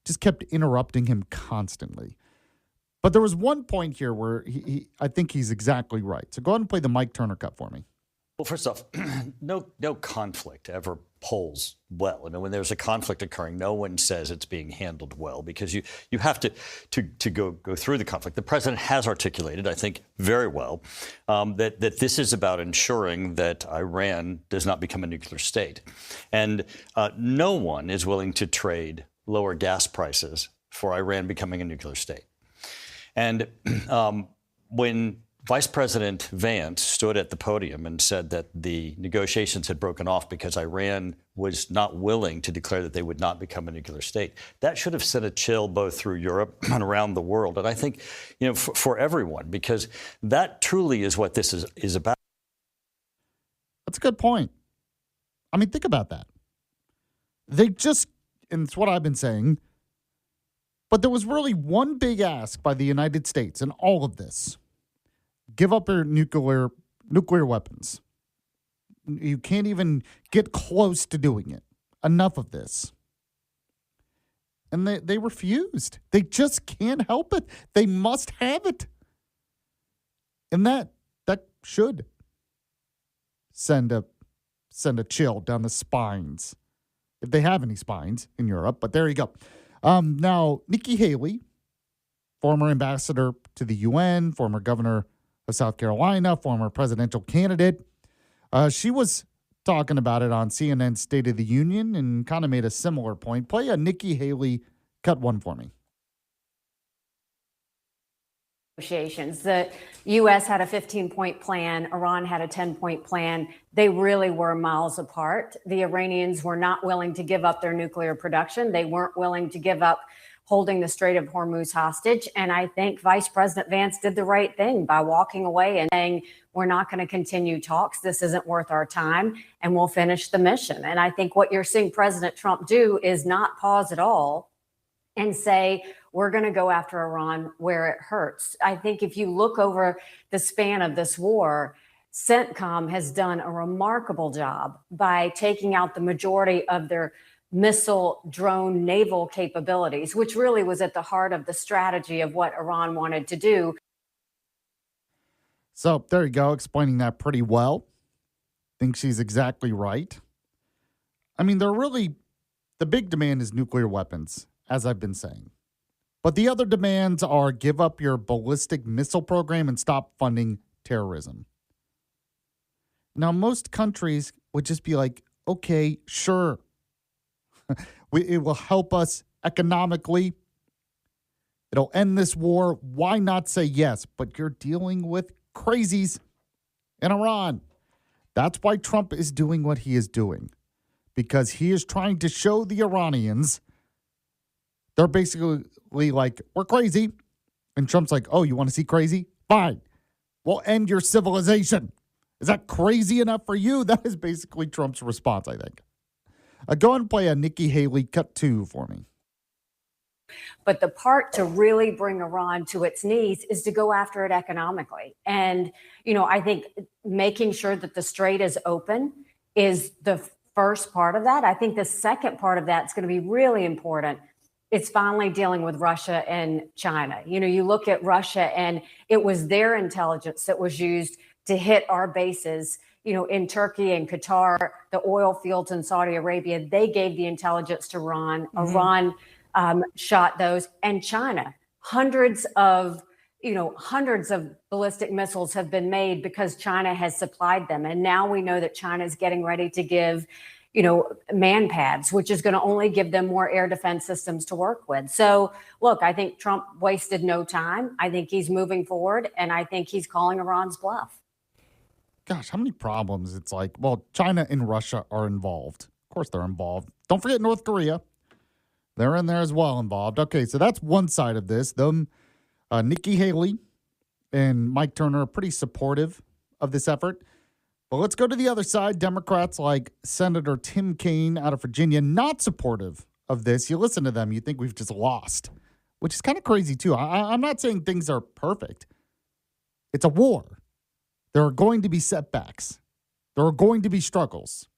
just kept interrupting him constantly. But there was one point here where I think he's exactly right. So go ahead and play the Mike Turner cut for me. Well, first off, no conflict ever polls well. I mean, when there's a conflict occurring, no one says it's being handled well because you have to go through the conflict. The president has articulated, I think, very well, that this is about ensuring that Iran does not become a nuclear state. And no one is willing to trade lower gas prices for Iran becoming a nuclear state. And when Vice President Vance stood at the podium and said that the negotiations had broken off because Iran was not willing to declare that they would not become a nuclear state, that should have sent a chill both through Europe and around the world. And I think, for everyone, because that truly is what this is about. That's a good point. I mean, think about that. And it's what I've been saying, but there was really one big ask by the United States in all of this. Give up your nuclear weapons. You can't even get close to doing it. Enough of this. And they refused. They just can't help it. They must have it. And that should send a chill down the spines, if they have any spines in Europe. But there you go. Now, Nikki Haley, former ambassador to the UN, former governor of South Carolina, former presidential candidate. She was talking about it on CNN's State of the Union and kind of made a similar point. Play a Nikki Haley cut one for me. Negotiations. The U.S. had a 15-point plan. Iran had a 10-point plan. They really were miles apart. The Iranians were not willing to give up their nuclear production. They weren't willing to give up holding the Strait of Hormuz hostage. And I think Vice President Vance did the right thing by walking away and saying, we're not going to continue talks. This isn't worth our time, and we'll finish the mission. And I think what you're seeing President Trump do is not pause at all and say, we're going to go after Iran where it hurts. I think if you look over the span of this war, CENTCOM has done a remarkable job by taking out the majority of their missile, drone, naval capabilities, which really was at the heart of the strategy of what Iran wanted to do. So there you go, explaining that pretty well. Think she's exactly right. I mean, the big demand is nuclear weapons, as I've been saying. But the other demands are give up your ballistic missile program and stop funding terrorism. Now, most countries would just be like, okay, sure. It will help us economically. It'll end this war. Why not say yes? But you're dealing with crazies in Iran. That's why Trump is doing what he is doing. Because he is trying to show the Iranians they're basically like, we're crazy. And Trump's like, oh, you want to see crazy? Fine. We'll end your civilization. Is that crazy enough for you? That is basically Trump's response, I think. Go and play a Nikki Haley cut 2 for me. But the part to really bring Iran to its knees is to go after it economically. And, I think making sure that the strait is open is the first part of that. I think the second part of that is going to be really important. It's finally dealing with Russia and China. You look at Russia, and it was their intelligence that was used to hit our bases, in Turkey and Qatar, the oil fields in Saudi Arabia. They gave the intelligence to Iran. Mm-hmm. Iran shot those. And China, hundreds of ballistic missiles have been made because China has supplied them. And now we know that China is getting ready to give man pads, which is going to only give them more air defense systems to work with. So, look, I think Trump wasted no time. I think he's moving forward, and I think he's calling Iran's bluff. Gosh, how many problems? It's like, well, China and Russia are involved. Of course they're involved. Don't forget North Korea. They're in there as well involved. Okay, so that's one side of this. Nikki Haley and Mike Turner are pretty supportive of this effort. But let's go to the other side. Democrats like Senator Tim Kaine out of Virginia, not supportive of this. You listen to them, you think we've just lost, which is kind of crazy too. I'm not saying things are perfect. It's a war. There are going to be setbacks. There are going to be struggles.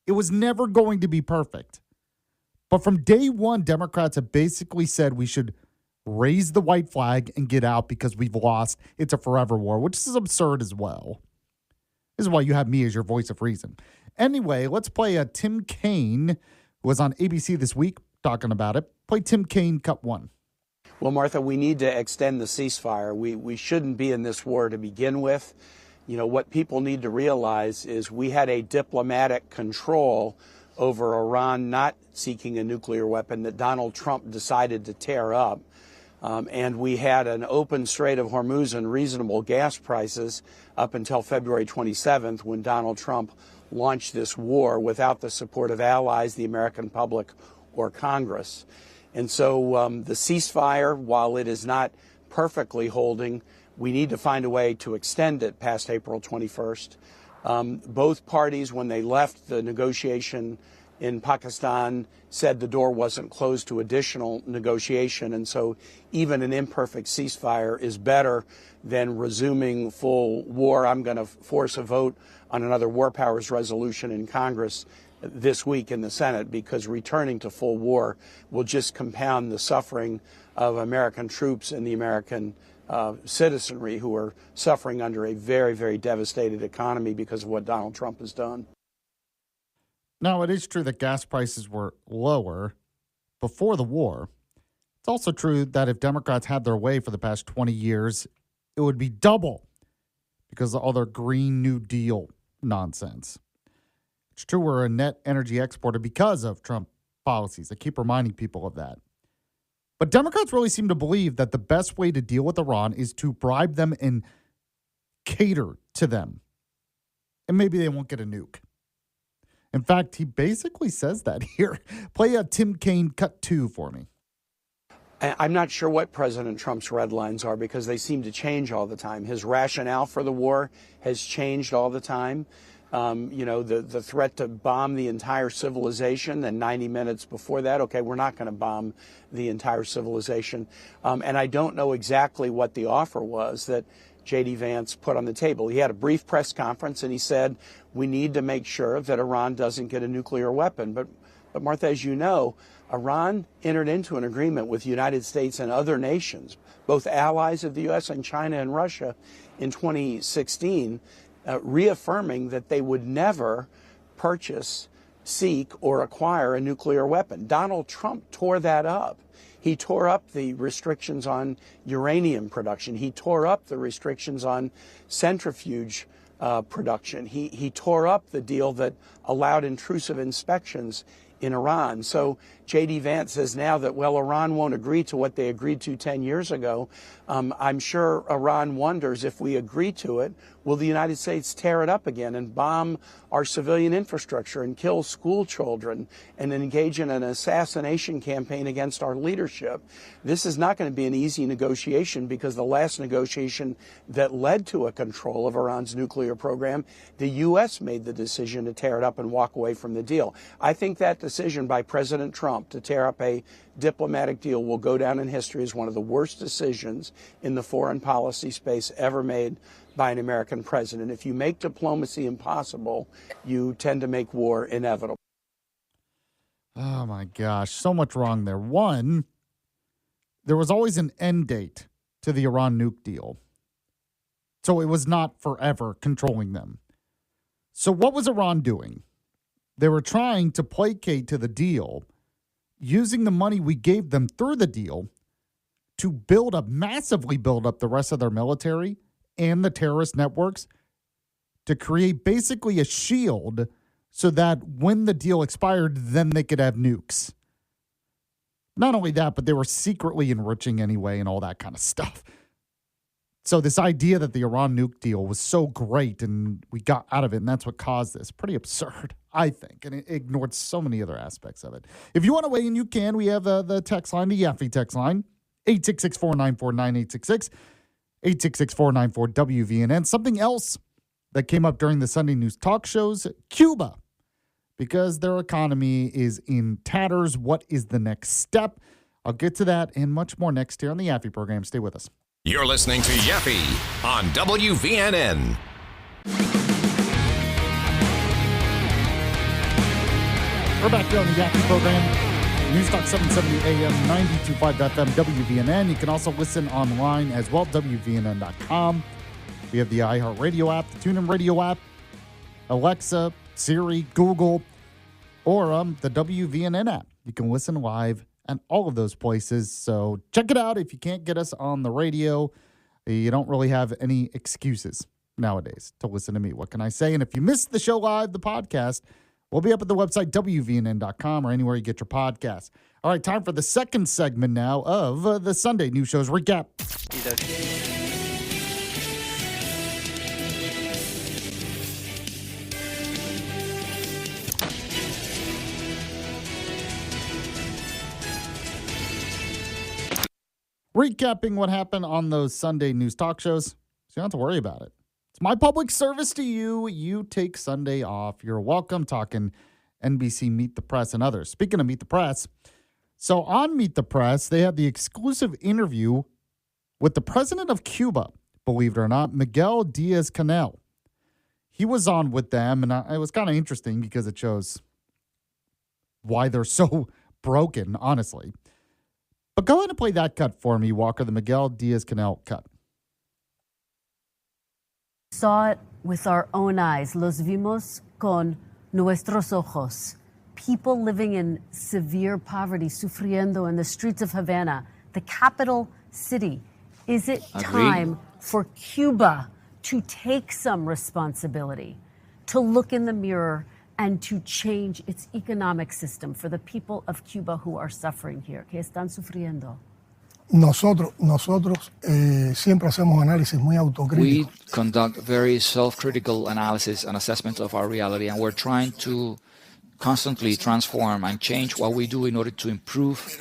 It was never going to be perfect. But from day one, Democrats have basically said we should raise the white flag and get out because we've lost. It's a forever war, which is absurd as well. This is why you have me as your voice of reason. Anyway, let's play Tim Kaine, who was on ABC this week talking about it. Play Tim Kaine, cut 1. Well, Martha, we need to extend the ceasefire. We shouldn't be in this war to begin with. You know, what people need to realize is we had a diplomatic control over Iran not seeking a nuclear weapon that Donald Trump decided to tear up. And we had an open Strait of Hormuz and reasonable gas prices up until February 27th when Donald Trump launched this war without the support of allies, the American public, or Congress. And so the ceasefire, while it is not perfectly holding, we need to find a way to extend it past April 21st. Both parties, when they left the negotiation in Pakistan, said the door wasn't closed to additional negotiation. And so even an imperfect ceasefire is better than resuming full war. I'm going to force a vote on another war powers resolution in Congress this week in the Senate because returning to full war will just compound the suffering of American troops and the American citizenry who are suffering under a very, very devastated economy because of what Donald Trump has done. Now, it is true that gas prices were lower before the war. It's also true that if Democrats had their way for the past 20 years, it would be double because of all their Green New Deal nonsense. It's true we're a net energy exporter because of Trump policies. I keep reminding people of that. But Democrats really seem to believe that the best way to deal with Iran is to bribe them and cater to them. And maybe they won't get a nuke. In fact, he basically says that here. Play Tim Kaine cut 2 for me. I'm not sure what President Trump's red lines are because they seem to change all the time. His rationale for the war has changed all the time. The threat to bomb the entire civilization, and 90 minutes before that, okay, we're not going to bomb the entire civilization. And I don't know exactly what the offer was that J.D. Vance put on the table. He had a brief press conference and he said, we need to make sure that Iran doesn't get a nuclear weapon. But Martha, as you know, Iran entered into an agreement with the United States and other nations, both allies of the U.S. and China and Russia in 2016, reaffirming that they would never purchase, seek, or acquire a nuclear weapon. Donald Trump tore that up. He tore up the restrictions on uranium production. He tore up the restrictions on centrifuge production. He tore up the deal that allowed intrusive inspections in Iran. So J.D. Vance says now that, well, Iran won't agree to what they agreed to 10 years ago. I'm sure Iran wonders if we agree to it, will the United States tear it up again and bomb our civilian infrastructure and kill school children and engage in an assassination campaign against our leadership? This is not going to be an easy negotiation because the last negotiation that led to a control of Iran's nuclear program, the U.S. made the decision to tear it up and walk away from the deal. I think that decision by President Trump to tear up a diplomatic deal will go down in history as one of the worst decisions in the foreign policy space ever made by an American president. If you make diplomacy impossible, you tend to make war inevitable. Oh, my gosh. So much wrong there. One, there was always an end date to the Iran nuke deal. So it was not forever controlling them. So what was Iran doing? They were trying to placate to the deal, using the money we gave them through the deal to massively build up the rest of their military and the terrorist networks to create basically a shield so that when the deal expired, then they could have nukes. Not only that, but they were secretly enriching anyway and all that kind of stuff. So this idea that the Iran nuke deal was so great and we got out of it and that's what caused this, pretty absurd, I think. And it ignored so many other aspects of it. If you want to weigh in, you can. We have the text line, the Yaffee text line, 866-494-9866, 866-494-WVNN. Something else that came up during the Sunday news talk shows. Cuba, because their economy is in tatters. What is the next step? I'll get to that and much more next here on the Yaffee program. Stay with us. You're listening to Yaffee on WVNN. We're back here on the Yaffee program. News Talk 770 AM, 92.5 FM, WVNN. You can also listen online as well, WVNN.com. We have the iHeartRadio app, the TuneIn Radio app, Alexa, Siri, Google, or the WVNN app. You can listen live at all of those places. So check it out. If you can't get us on the radio, you don't really have any excuses nowadays to listen to me. What can I say? And if you missed the show live, the podcast, we'll be up at the website, WVNN.com, or anywhere you get your podcasts. All right, time for the second segment now of the Sunday News Shows Recap. Recapping what happened on those Sunday news talk shows, so you don't have to worry about it. It's my public service to you. You take Sunday off. You're welcome. Talking NBC Meet the Press and others. Speaking of Meet the Press, so on Meet the Press, they had the exclusive interview with the president of Cuba, believe it or not, Miguel Diaz-Canel. He was on with them, and it was kind of interesting because it shows why they're so broken, honestly. But go ahead and play that cut for me, Walker, the Miguel Diaz-Canel cut. Saw it with our own eyes. Los vimos con nuestros ojos. People living in severe poverty, sufriendo in the streets of Havana, the capital city. Is it time for Cuba to take some responsibility, to look in the mirror and to change its economic system for the people of Cuba who are suffering here, que están sufriendo? Nosotros siempre hacemos análisis muy autocríticos. We conduct very self-critical analysis and assessment of our reality, and we're trying to constantly transform and change what we do in order to improve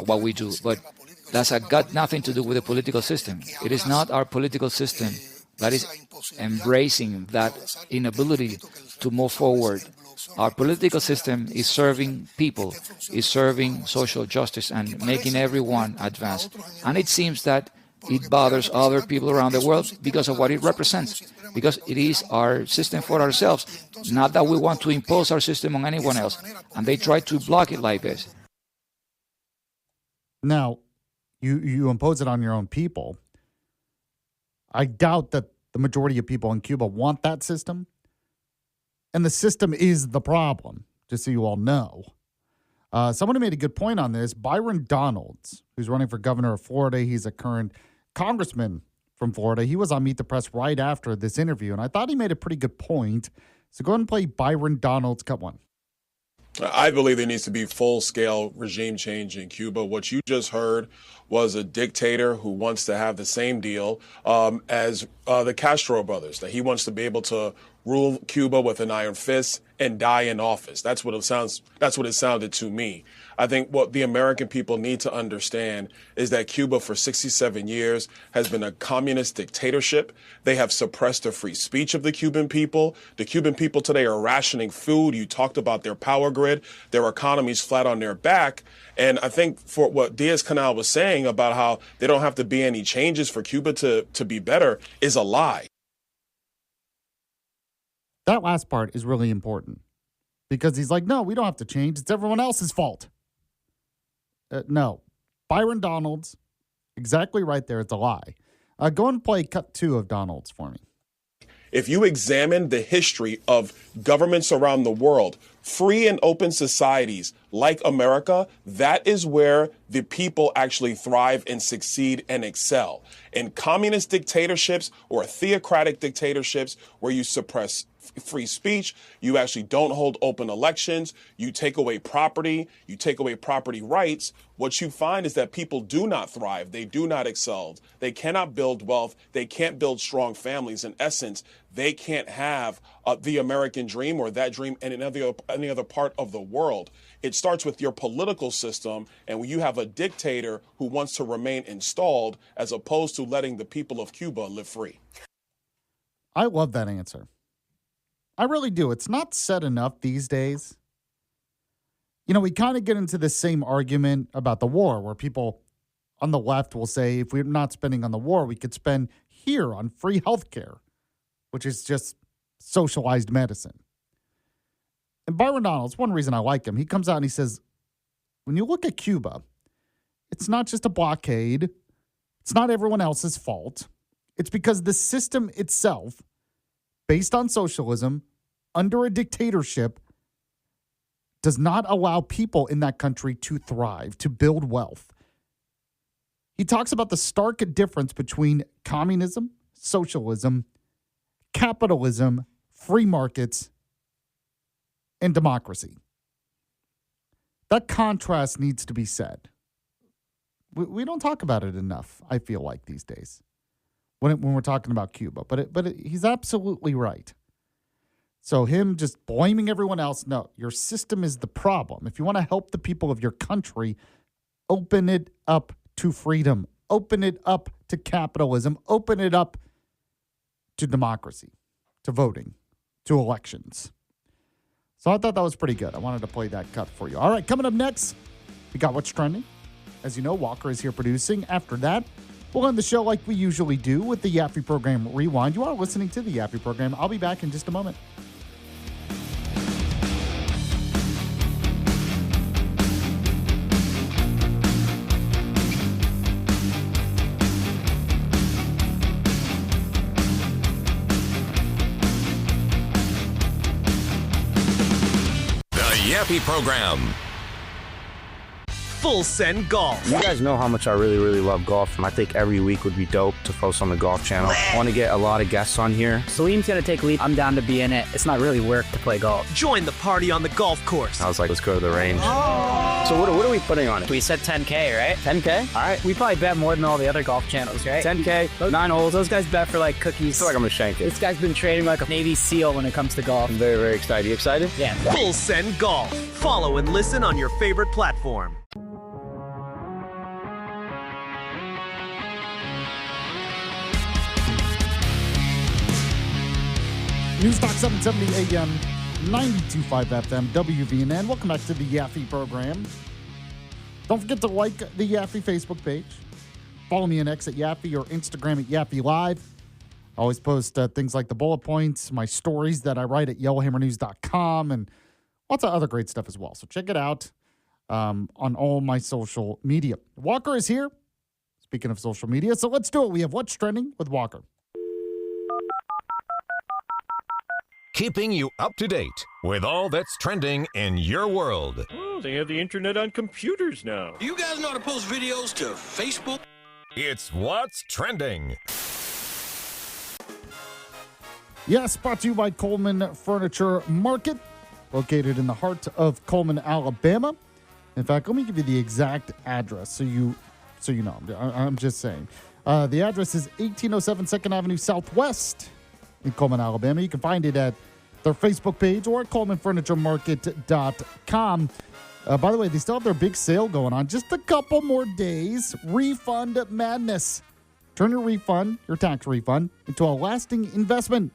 what we do. But that's got nothing to do with the political system. It is not our political system that is embracing that inability to move forward. Our political system is serving people, is serving social justice and making everyone advance. And it seems that it bothers other people around the world because of what it represents, because it is our system for ourselves, not that we want to impose our system on anyone else. And they try to block it like this. Now, you impose it on your own people. I doubt that the majority of people in Cuba want that system. And the system is the problem, just so you all know. Someone who made a good point on this, Byron Donalds, who's running for governor of Florida. He's a current congressman from Florida. He was on Meet the Press right after this interview, and I thought he made a pretty good point. So go ahead and play Byron Donalds, cut one. I believe there needs to be full-scale regime change in Cuba. What you just heard was a dictator who wants to have the same deal as the Castro brothers, that he wants to be able to rule Cuba with an iron fist and die in office. That's what it sounded to me. I think what the American people need to understand is that Cuba for 67 years has been a communist dictatorship. They have suppressed the free speech of the Cuban people. The Cuban people today are rationing food. You talked about their power grid. Their economy's flat on their back. And I think for what Diaz-Canel was saying about how there don't have to be any changes for Cuba to be better is a lie. That last part is really important because he's like, no, we don't have to change. It's everyone else's fault. No. Byron Donalds, exactly right there. It's a lie. Go and play cut 2 of Donalds for me. If you examine the history of governments around the world, free and open societies like America, that is where the people actually thrive and succeed and excel. In communist dictatorships or theocratic dictatorships where you suppress free speech, you actually don't hold open elections, you take away property, you take away property rights, what you find is that people do not thrive, they do not excel, they cannot build wealth, they can't build strong families. In essence, they can't have the American dream or that dream in any other part of the world. It starts with your political system, and when you have a dictator who wants to remain installed as opposed to letting the people of Cuba live free. I love that answer. I really do. It's not said enough these days. You know, we kind of get into the same argument about the war where people on the left will say if we're not spending on the war, we could spend here on free healthcare, which is just socialized medicine. And Byron Donalds, one reason I like him, he comes out and he says, when you look at Cuba, it's not just a blockade. It's not everyone else's fault. It's because the system itself, based on socialism, under a dictatorship, does not allow people in that country to thrive, to build wealth. He talks about the stark difference between communism, socialism, capitalism, free markets, and democracy. That contrast needs to be said. We don't talk about it enough, I feel like, these days when we're talking about Cuba. But he's absolutely right. So him just blaming everyone else, no, your system is the problem. If you want to help the people of your country, open it up to freedom. Open it up to capitalism. Open it up to democracy, to voting, to elections. So I thought that was pretty good. I wanted to play that cut for you. All right, coming up next, we got What's Trending. As you know, Walker is here producing. After that, we'll end the show like we usually do with the Yaffee Program Rewind. You are listening to the Yaffee Program. I'll be back in just a moment. Yaffee Program. Full Send Golf. You guys know how much I really, really love golf, and I think every week would be dope to post on the Golf Channel. I want to get a lot of guests on here. Salim's going to take lead. I'm down to be in it. It's not really work to play golf. Join the party on the golf course. I was like, let's go to the range. Oh. So what are we putting on it? We said 10K, right? 10K? All right. We probably bet more than all the other golf channels, right? 10K, 9 holes. Those guys bet for like cookies. I feel like I'm going to shank it. This guy's been training like a Navy SEAL when it comes to golf. I'm very, very excited. You excited? Yeah. Full Send Golf. Follow and listen on your favorite platform. Newstalk 770 AM, 92.5 FM, WVNN. Welcome back to the Yaffee Program. Don't forget to like the Yaffee Facebook page. Follow me on X at Yaffee or Instagram at Yaffee Live. I always post things like the bullet points, my stories that I write at yellowhammernews.com, and lots of other great stuff as well. So check it out on all my social media. Walker is here. Speaking of social media, so let's do it. We have What's Trending with Walker. Keeping you up to date with all that's trending in your world. Oh, they have the internet on computers now. You guys know how to post videos to Facebook? It's What's Trending. Yes, brought to you by Coleman Furniture Market, located in the heart of Coleman, Alabama. In fact, let me give you the exact address so you know. I'm just saying. The address is 1807 2nd Avenue Southwest in Coleman, Alabama. You can find it at their Facebook page or at ColemanFurnitureMarket.com. By the way, they still have their big sale going on. Just a couple more days. Refund madness. Turn your refund, your tax refund, into a lasting investment.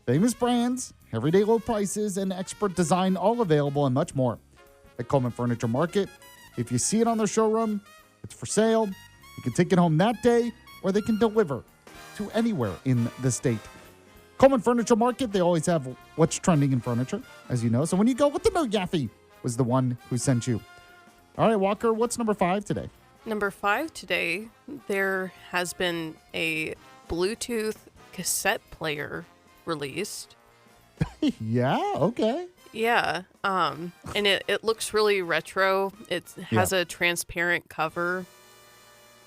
Famous brands, everyday low prices, and expert design, all available and much more at Coleman Furniture Market. If you see it on their showroom, it's for sale. You can take it home that day, or they can deliver to anywhere in the state. Coleman Furniture Market, they always have what's trending in furniture, as you know. So when you go, let them know Yaffee was the one who sent you. All right, Walker, what's number 5 today? Number 5 today, there has been a Bluetooth cassette player released. Yeah, okay. Yeah, and it looks really retro. It has a transparent cover,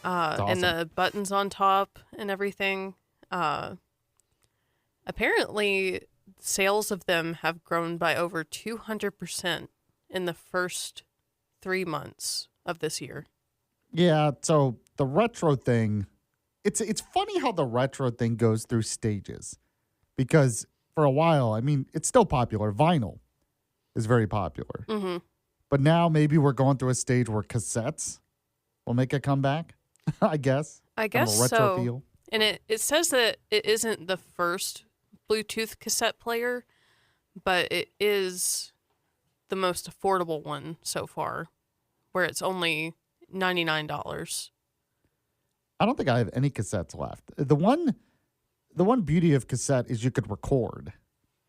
awesome. and the buttons on top and everything. Apparently, sales of them have grown by over 200% in the first 3 months of this year. Yeah, so the retro thing, it's funny how the retro thing goes through stages. Because for a while, I mean, it's still popular. Vinyl is very popular. Mm-hmm. But now maybe we're going through a stage where cassettes will make a comeback, I guess. I guess retro so. Feel. And it says that it isn't the first Bluetooth cassette player, but it is the most affordable one so far, where it's only $99. I don't think I have any cassettes left. The one beauty of cassette is you could record.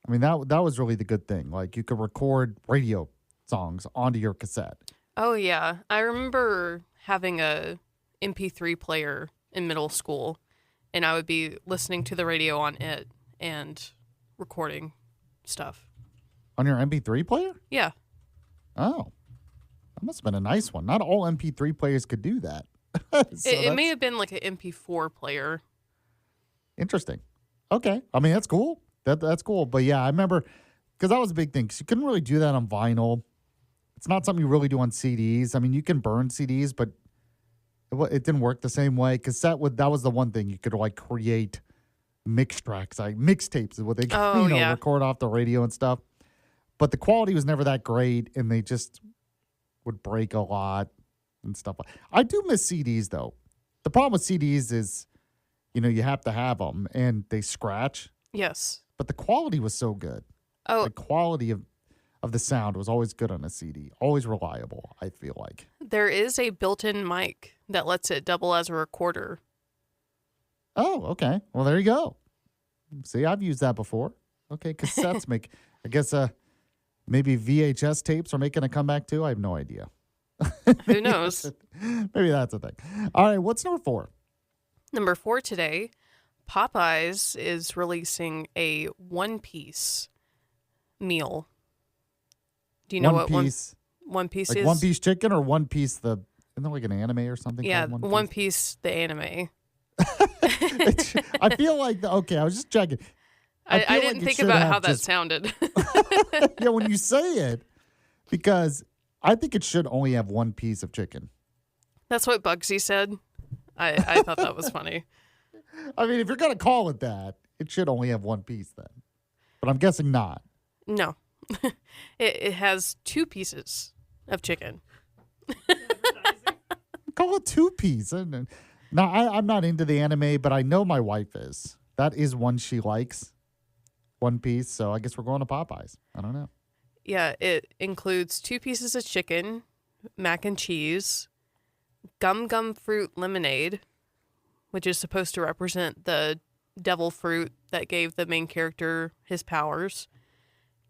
I mean, that was really the good thing. Like, you could record radio songs onto your cassette. Oh, yeah. I remember having a MP3 player in middle school, and I would be listening to the radio on it and recording stuff. On your MP3 player? Yeah. Oh. That must have been a nice one. Not all MP3 players could do that. It may have been like an MP4 player. Interesting. Okay. I mean, that's cool. That's cool. But yeah, I remember, because that was a big thing, because you couldn't really do that on vinyl. It's not something you really do on CDs. I mean, you can burn CDs, but it didn't work the same way. Cassette, that was the one thing you could like create mix tracks, like mixtapes is what they record off the radio and stuff. But the quality was never that great, and they just would break a lot and stuff. I do miss CDs, though. The problem with CDs is, you have to have them, and they scratch. Yes. But the quality was so good. Oh. The quality of the sound was always good on a CD. Always reliable, I feel like. There is a built-in mic that lets it double as a recorder. Oh, okay. Well, there you go. See, I've used that before. Okay, cassettes make, I guess, maybe VHS tapes are making a comeback too. I have no idea. Who knows? Maybe that's a thing. All right, what's number 4? Number 4 today, Popeyes is releasing a one-piece meal. Do you know what one piece like is? One Piece chicken or One Piece isn't there like an anime or something? Yeah, called One Piece the anime. I feel like, okay, I was just checking. I didn't think about how that sounded. Yeah, when you say it, because I think it should only have one piece of chicken. That's what Bugsy said. I thought that was funny. I mean, if you're going to call it that, it should only have one piece then. But I'm guessing not. No. It has 2 pieces of chicken. Call it 2-piece. Now, I'm not into the anime, but I know my wife is. That is one she likes. One piece. So I guess we're going to Popeyes. I don't know. Yeah, it includes 2 pieces of chicken, mac and cheese, gum fruit lemonade, which is supposed to represent the devil fruit that gave the main character his powers,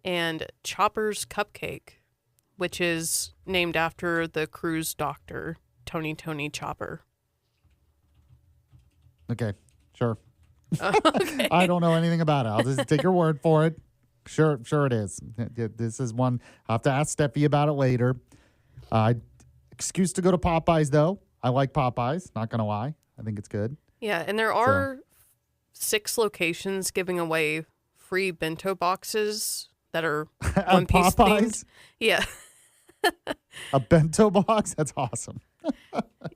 and Chopper's Cupcake, which is named after the cruise doctor, Tony Chopper. Okay, sure. Okay. I don't know anything about it. I'll just take your word for it. Sure it is. This is one. I'll have to ask Steffi about it later. Excuse to go to Popeyes, though. I like Popeyes, not going to lie. I think it's good. Yeah, and there are 6 locations giving away free bento boxes that are One Piece themed. Yeah. A bento box? That's awesome.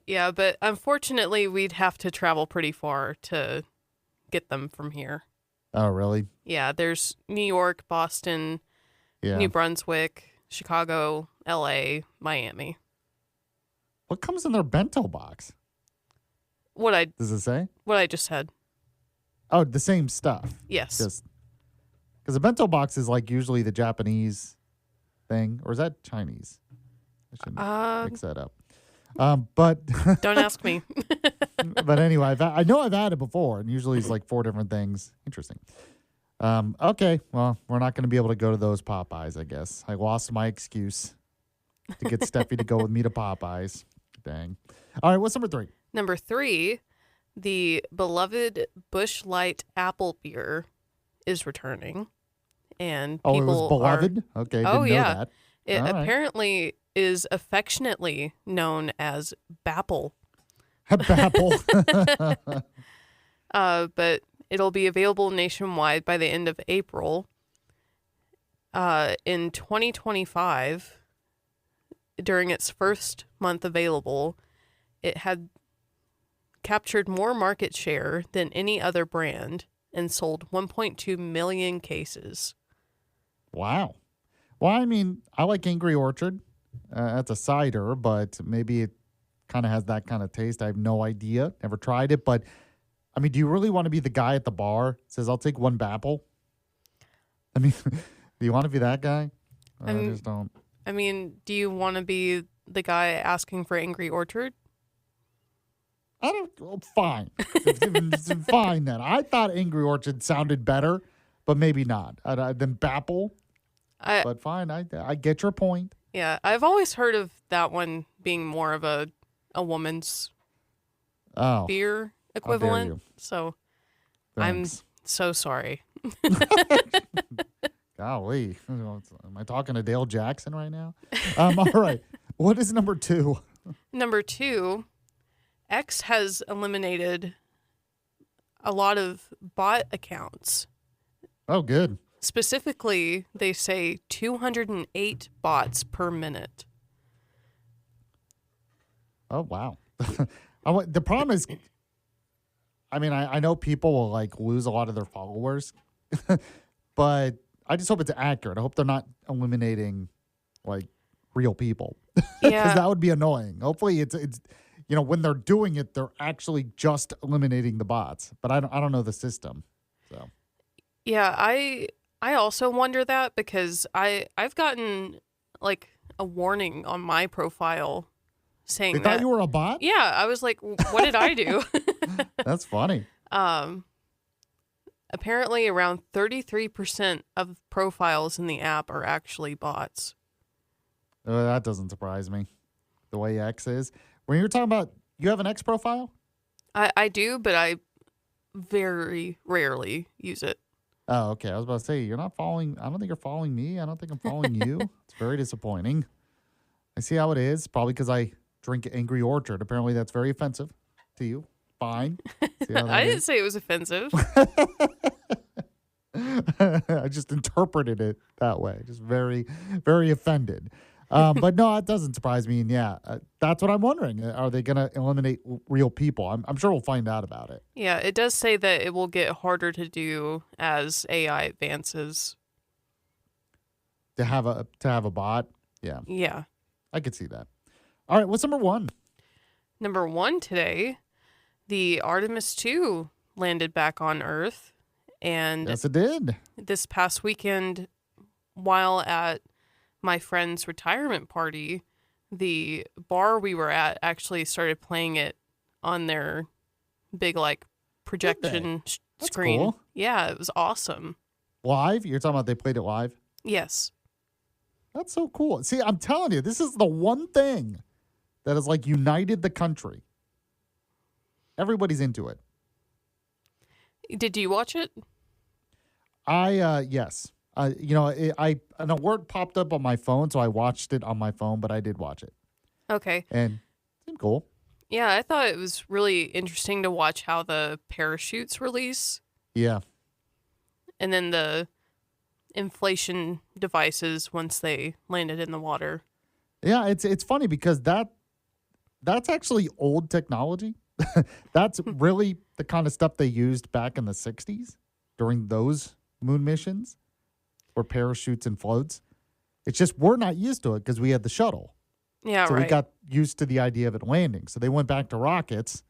Yeah, but unfortunately, we'd have to travel pretty far to get them from here. Oh, really? Yeah, there's New York, Boston, New Brunswick, Chicago, LA, Miami. What comes in their bento box? Does it say? What I just said. Oh, the same stuff. Yes. Because a bento box is like usually the Japanese thing, or is that Chinese? I shouldn't mix that up. But don't ask me. But anyway, I know I've had it before, and usually it's like 4 different things. Interesting. Okay, well, we're not going to be able to go to those Popeyes, I guess. I lost my excuse to get Steffi to go with me to Popeyes. Dang. All right, what's number 3? Number 3, the beloved Busch Light apple beer is returning, and people it was beloved? Okay, didn't know that. It All right. apparently is affectionately known as Bapple. Bapple. But it'll be available nationwide by the end of April. In 2025, during its first month available, it had captured more market share than any other brand and sold 1.2 million cases. Wow. Well, I mean, I like Angry Orchard. That's a cider, but maybe it kind of has that kind of taste. I have no idea. Never tried it. But, I mean, do you really want to be the guy at the bar that says, I'll take 1 Bapple? I mean, do you want to be that guy? I I'm- just don't. I mean, do you want to be the guy asking for Angry Orchard? I don't. Well, fine. Fine then. I thought Angry Orchard sounded better, but maybe not than Bapple. But fine. I get your point. Yeah, I've always heard of that one being more of a woman's beer equivalent. you. So Thanks. I'm so sorry. Golly. Am I talking to Dale Jackson right now? All right. What is number 2? Number 2, X has eliminated a lot of bot accounts. Oh, good. Specifically, they say 208 bots per minute. Oh, wow. The problem is, I mean, I know people will like lose a lot of their followers, but I just hope it's accurate. I hope they're not eliminating like real people. Because Yeah. that would be annoying. Hopefully it's when they're doing it, they're actually just eliminating the bots. But I don't know the system. So Yeah, I also wonder that because I've gotten like a warning on my profile saying they that thought you were a bot? Yeah, I was like, what did I do? That's funny. Apparently around 33% of profiles in the app are actually bots. That doesn't surprise me. The way X is. When you're talking about, you have an X profile? I do, but I very rarely use it. Oh, okay. I was about to say, you're not following. I don't think you're following me. I don't think I'm following you. It's very disappointing. I see how it is. Probably because I drink Angry Orchard. Apparently, that's very offensive to you. Fine. See how that I didn't is? say it was offensive. I just interpreted it that way. Just very, very offended. But no, it doesn't surprise me. And yeah, that's what I'm wondering. Are they going to eliminate real people? I'm sure we'll find out about it. Yeah, it does say that it will get harder to do as AI advances. To have a bot? Yeah. Yeah. I could see that. All right, what's number 1? Number 1 today, the Artemis 2 landed back on Earth. And Yes, it did. this past weekend, while at my friend's retirement party, the bar we were at actually started playing it on their big like projection That's screen. cool. Yeah, it was awesome. Live? You're talking about they played it live? Yes. That's so cool. See, I'm telling you, this is the one thing that has like united the country. Everybody's into it. Did you watch it? Yes. An alert popped up on my phone, so I watched it on my phone, but I did watch it. Okay. And it seemed cool. Yeah, I thought it was really interesting to watch how the parachutes release Yeah. and then the inflation devices once they landed in the water. Yeah, it's funny because that's actually old technology. That's really the kind of stuff they used back in the 60s during those moon missions or parachutes and floats. It's just we're not used to it because we had the shuttle. Yeah, so right. we got used to the idea of it landing. So they went back to rockets.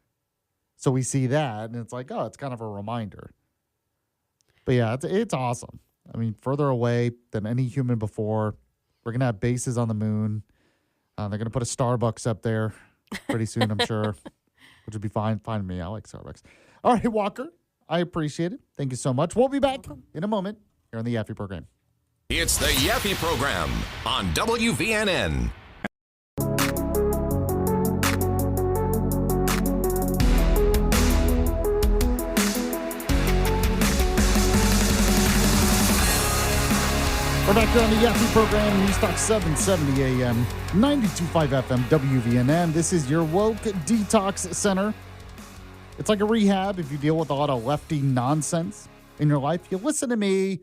So we see that, and it's like, oh, it's kind of a reminder. But yeah, it's awesome. I mean, further away than any human before. We're going to have bases on the moon. They're going to put a Starbucks up there pretty soon, I'm sure, which would be fine with me. I like Starbucks. All right, Walker, I appreciate it. Thank you so much. We'll be back in a moment here on the Yaffee program. It's the Yaffee program on WVNN. We're back here on the Yaffee program, News Talk 770 AM, 92.5 FM, WVNN. This is your woke detox center. It's like a rehab if you deal with a lot of lefty nonsense in your life. You listen to me,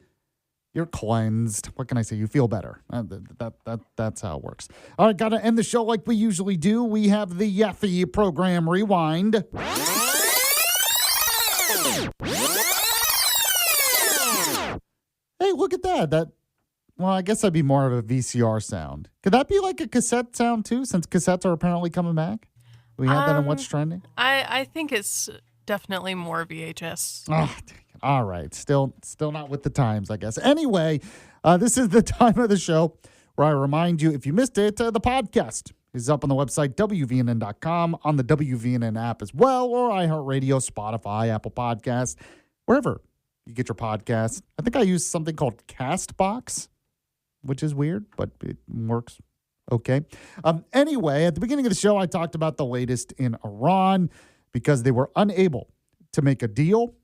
you're cleansed. What can I say? You feel better. That's how it works. All right, got to end the show like we usually do. We have the Yaffee program rewind. Hey, look at that. Well, I guess that'd be more of a VCR sound. Could that be like a cassette sound too, since cassettes are apparently coming back? We had that on What's Trending? I think it's definitely more VHS. Oh, All right. Still not with the times, I guess. Anyway, this is the time of the show where I remind you, if you missed it, the podcast is up on the website, WVNN.com, on the WVNN app as well, or iHeartRadio, Spotify, Apple Podcasts, wherever you get your podcasts. I think I use something called Castbox, which is weird, but it works okay. Anyway, at the beginning of the show, I talked about the latest in Iran because they were unable to make a deal.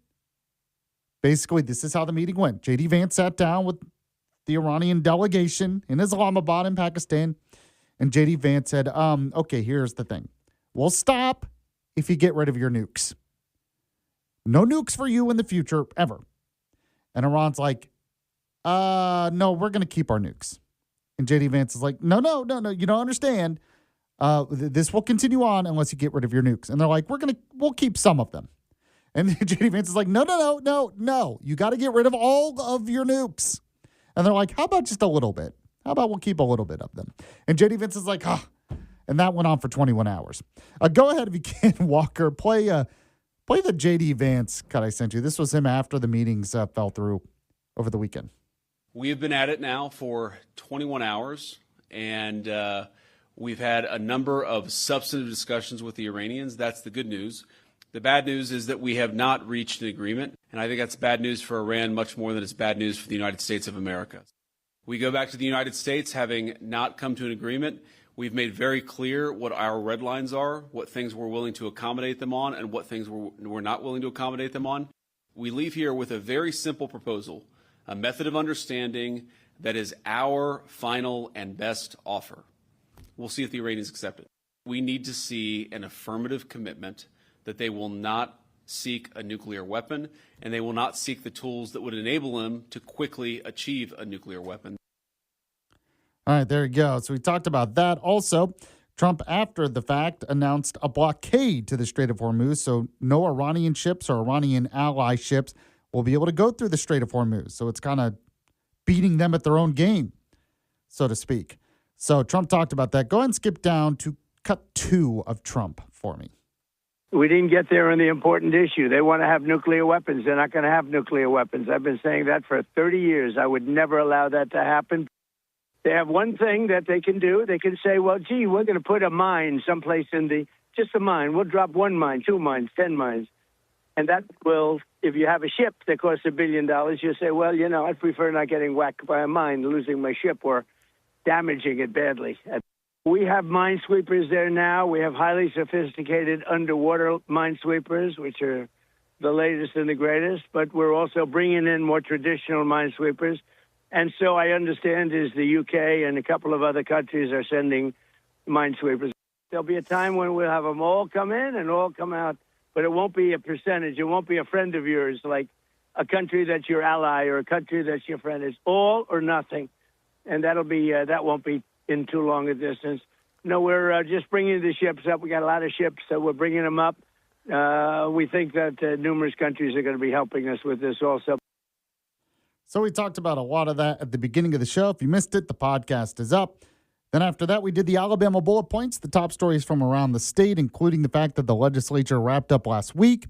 Basically, this is how the meeting went. J.D. Vance sat down with the Iranian delegation in Islamabad in Pakistan, and J.D. Vance said, okay, here's the thing. We'll stop if you get rid of your nukes. No nukes for you in the future, ever. And Iran's like, no, we're going to keep our nukes. And J.D. Vance is like, no, you don't understand. This will continue on unless you get rid of your nukes. And they're like, we'll keep some of them. And J.D. Vance is like, no. You got to get rid of all of your nukes. And they're like, how about just a little bit? How about we'll keep a little bit of them? And J.D. Vance is like, And that went on for 21 hours. Go ahead if you can, Walker. Play the J.D. Vance cut I sent you. This was him after the meetings fell through over the weekend. We have been at it now for 21 hours, and we've had a number of substantive discussions with the Iranians. That's the good news. The bad news is that we have not reached an agreement, and I think that's bad news for Iran much more than it's bad news for the United States of America. We go back to the United States having not come to an agreement. We've made very clear what our red lines are, what things we're willing to accommodate them on, and what things we're not willing to accommodate them on. We leave here with a very simple proposal, a method of understanding that is our final and best offer. We'll see if the Iranians accept it. We need to see an affirmative commitment that they will not seek a nuclear weapon, and they will not seek the tools that would enable them to quickly achieve a nuclear weapon. All right, there you go. So we talked about that. Also, Trump, after the fact, announced a blockade to the Strait of Hormuz, so no Iranian ships or Iranian ally ships will be able to go through the Strait of Hormuz. So it's kind of beating them at their own game, so to speak. So Trump talked about that. Go ahead and skip down to cut 2 of Trump for me. We didn't get there on the important issue. They want to have nuclear weapons. They're not going to have nuclear weapons. I've been saying that for 30 years. I would never allow that to happen. They have one thing that they can do. They can say, well, gee, we're going to put a mine someplace just a mine. We'll drop 1 mine, 2 mines, 10 mines. And that will, if you have a ship that costs $1 billion, you'll say, well, I'd prefer not getting whacked by a mine, losing my ship or damaging it badly. We have minesweepers there now. We have highly sophisticated underwater minesweepers, which are the latest and the greatest. But we're also bringing in more traditional minesweepers. And so I understand is the UK and a couple of other countries are sending minesweepers. There'll be a time when we'll have them all come in and all come out, but it won't be a percentage. It won't be a friend of yours, like a country that's your ally or a country that's your friend. It's all or nothing. And that won't be in too long a distance. No, we're just bringing the ships up. We got a lot of ships, so we're bringing them up. We think that numerous countries are going to be helping us with this also. So we talked about a lot of that at the beginning of the show. If you missed it, the podcast is up. Then after that, we did the Alabama bullet points, the top stories from around the state, including the fact that the legislature wrapped up last week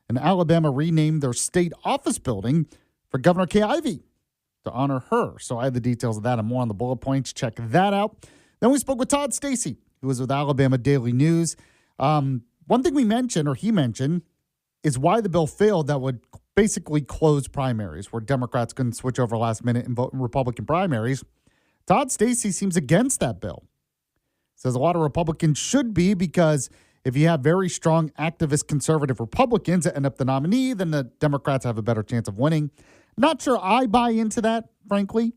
and Alabama renamed their state office building for Governor Kay Ivey to honor her. So I had the details of that and more on the bullet points. Check that out. Then we spoke with Todd Stacy, who was with Alabama Daily News. One thing he mentioned, is why the bill failed that would basically close primaries, where Democrats couldn't switch over last minute and vote in Republican primaries. Todd Stacy seems against that bill. Says a lot of Republicans should be, because if you have very strong activist conservative Republicans that end up the nominee, then the Democrats have a better chance of winning. Not sure I buy into that, frankly.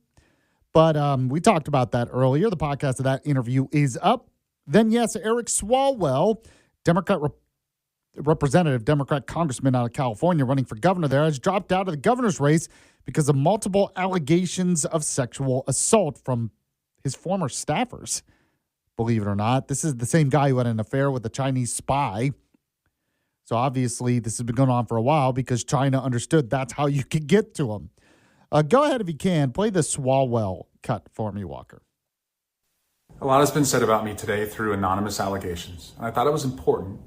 But we talked about that earlier. The podcast of that interview is up. Then, yes, Eric Swalwell, Democrat representative, Democrat congressman out of California running for governor there, has dropped out of the governor's race because of multiple allegations of sexual assault from his former staffers. Believe it or not, this is the same guy who had an affair with a Chinese spy. So obviously this has been going on for a while because China understood that's how you could get to him. Go ahead if you can. Play the Swalwell cut for me, Walker. A lot has been said about me today through anonymous allegations, and I thought it was important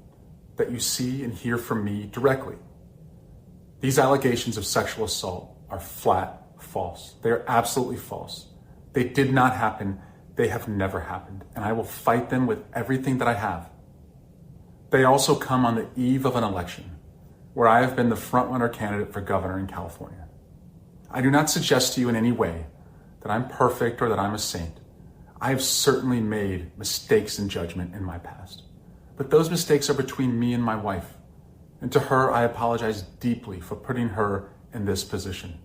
that you see and hear from me directly. These allegations of sexual assault are flat false. They are absolutely false. They did not happen. They have never happened. And I will fight them with everything that I have. They also come on the eve of an election where I have been the frontrunner candidate for governor in California. I do not suggest to you in any way that I'm perfect or that I'm a saint. I have certainly made mistakes in judgment in my past. But those mistakes are between me and my wife. And to her, I apologize deeply for putting her in this position.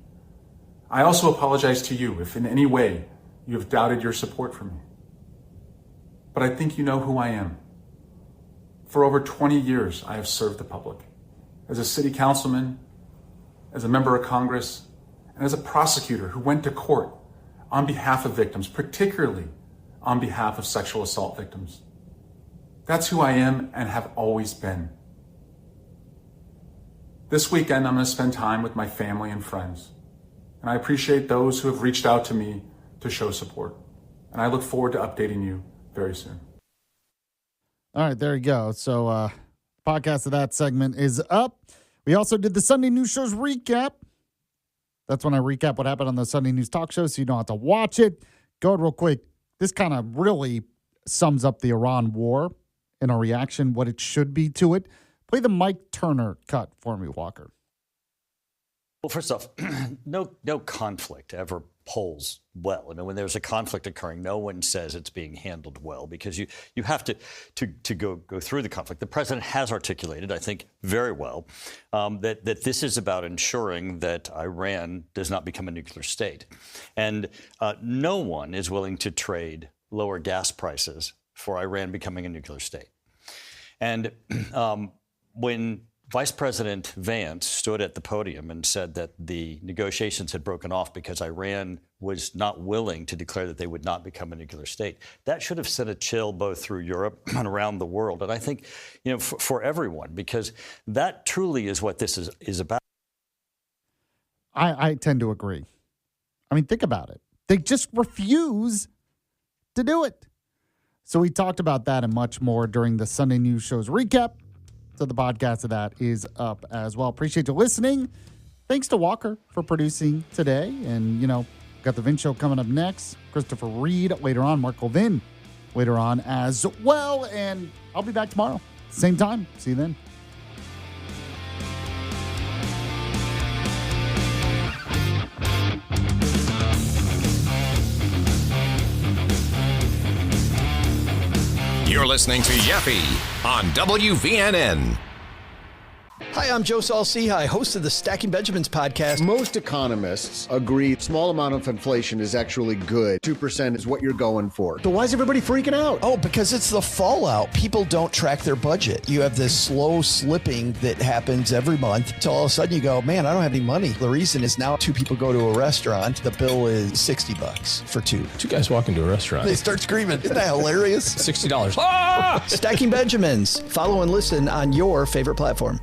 I also apologize to you if in any way you have doubted your support for me. But I think you know who I am. For over 20 years, I have served the public. As a city councilman, as a member of Congress, and as a prosecutor who went to court on behalf of victims, particularly on behalf of sexual assault victims. That's who I am and have always been. This weekend, I'm going to spend time with my family and friends. And I appreciate those who have reached out to me to show support. And I look forward to updating you very soon. All right, there you go. So podcast of that segment is up. We also did the Sunday News Show's recap. That's when I recap what happened on the Sunday News Talk Show, so you don't have to watch it. Go ahead real quick. This kind of really sums up the Iran war in a reaction, what it should be to it. Play the Mike Turner cut for me, Walker. Well, first off, no conflict ever polls well. I mean, when there's a conflict occurring, no one says it's being handled well because you have to go through the conflict. The president has articulated, I think, very well, that this is about ensuring that Iran does not become a nuclear state. And no one is willing to trade lower gas prices for Iran becoming a nuclear state. And when Vice President Vance stood at the podium and said that the negotiations had broken off because Iran was not willing to declare that they would not become a nuclear state, that should have sent a chill both through Europe and around the world. And I think, for everyone, because that truly is what this is about. I tend to agree. I mean, think about it. They just refuse to do it. So we talked about that and much more during the Sunday News Show's recap. So the podcast of that is up as well. Appreciate you listening. Thanks to Walker for producing today. And, got the Vin Show coming up next. Christopher Reed later on. Mark Levin later on as well. And I'll be back tomorrow. Same time. See you then. You're listening to Yaffee on WVNN. Hi, I'm Joe Saul-Sehy, host of the Stacking Benjamins podcast. Most economists agree small amount of inflation is actually good. 2% is what you're going for. So why is everybody freaking out? Oh, because it's the fallout. People don't track their budget. You have this slow slipping that happens every month. So all of a sudden you go, man, I don't have any money. The reason is now two people go to a restaurant. The bill is $60 for two. Two guys walk into a restaurant. They start screaming. Isn't that hilarious? $60. Ah! Stacking Benjamins. Follow and listen on your favorite platform.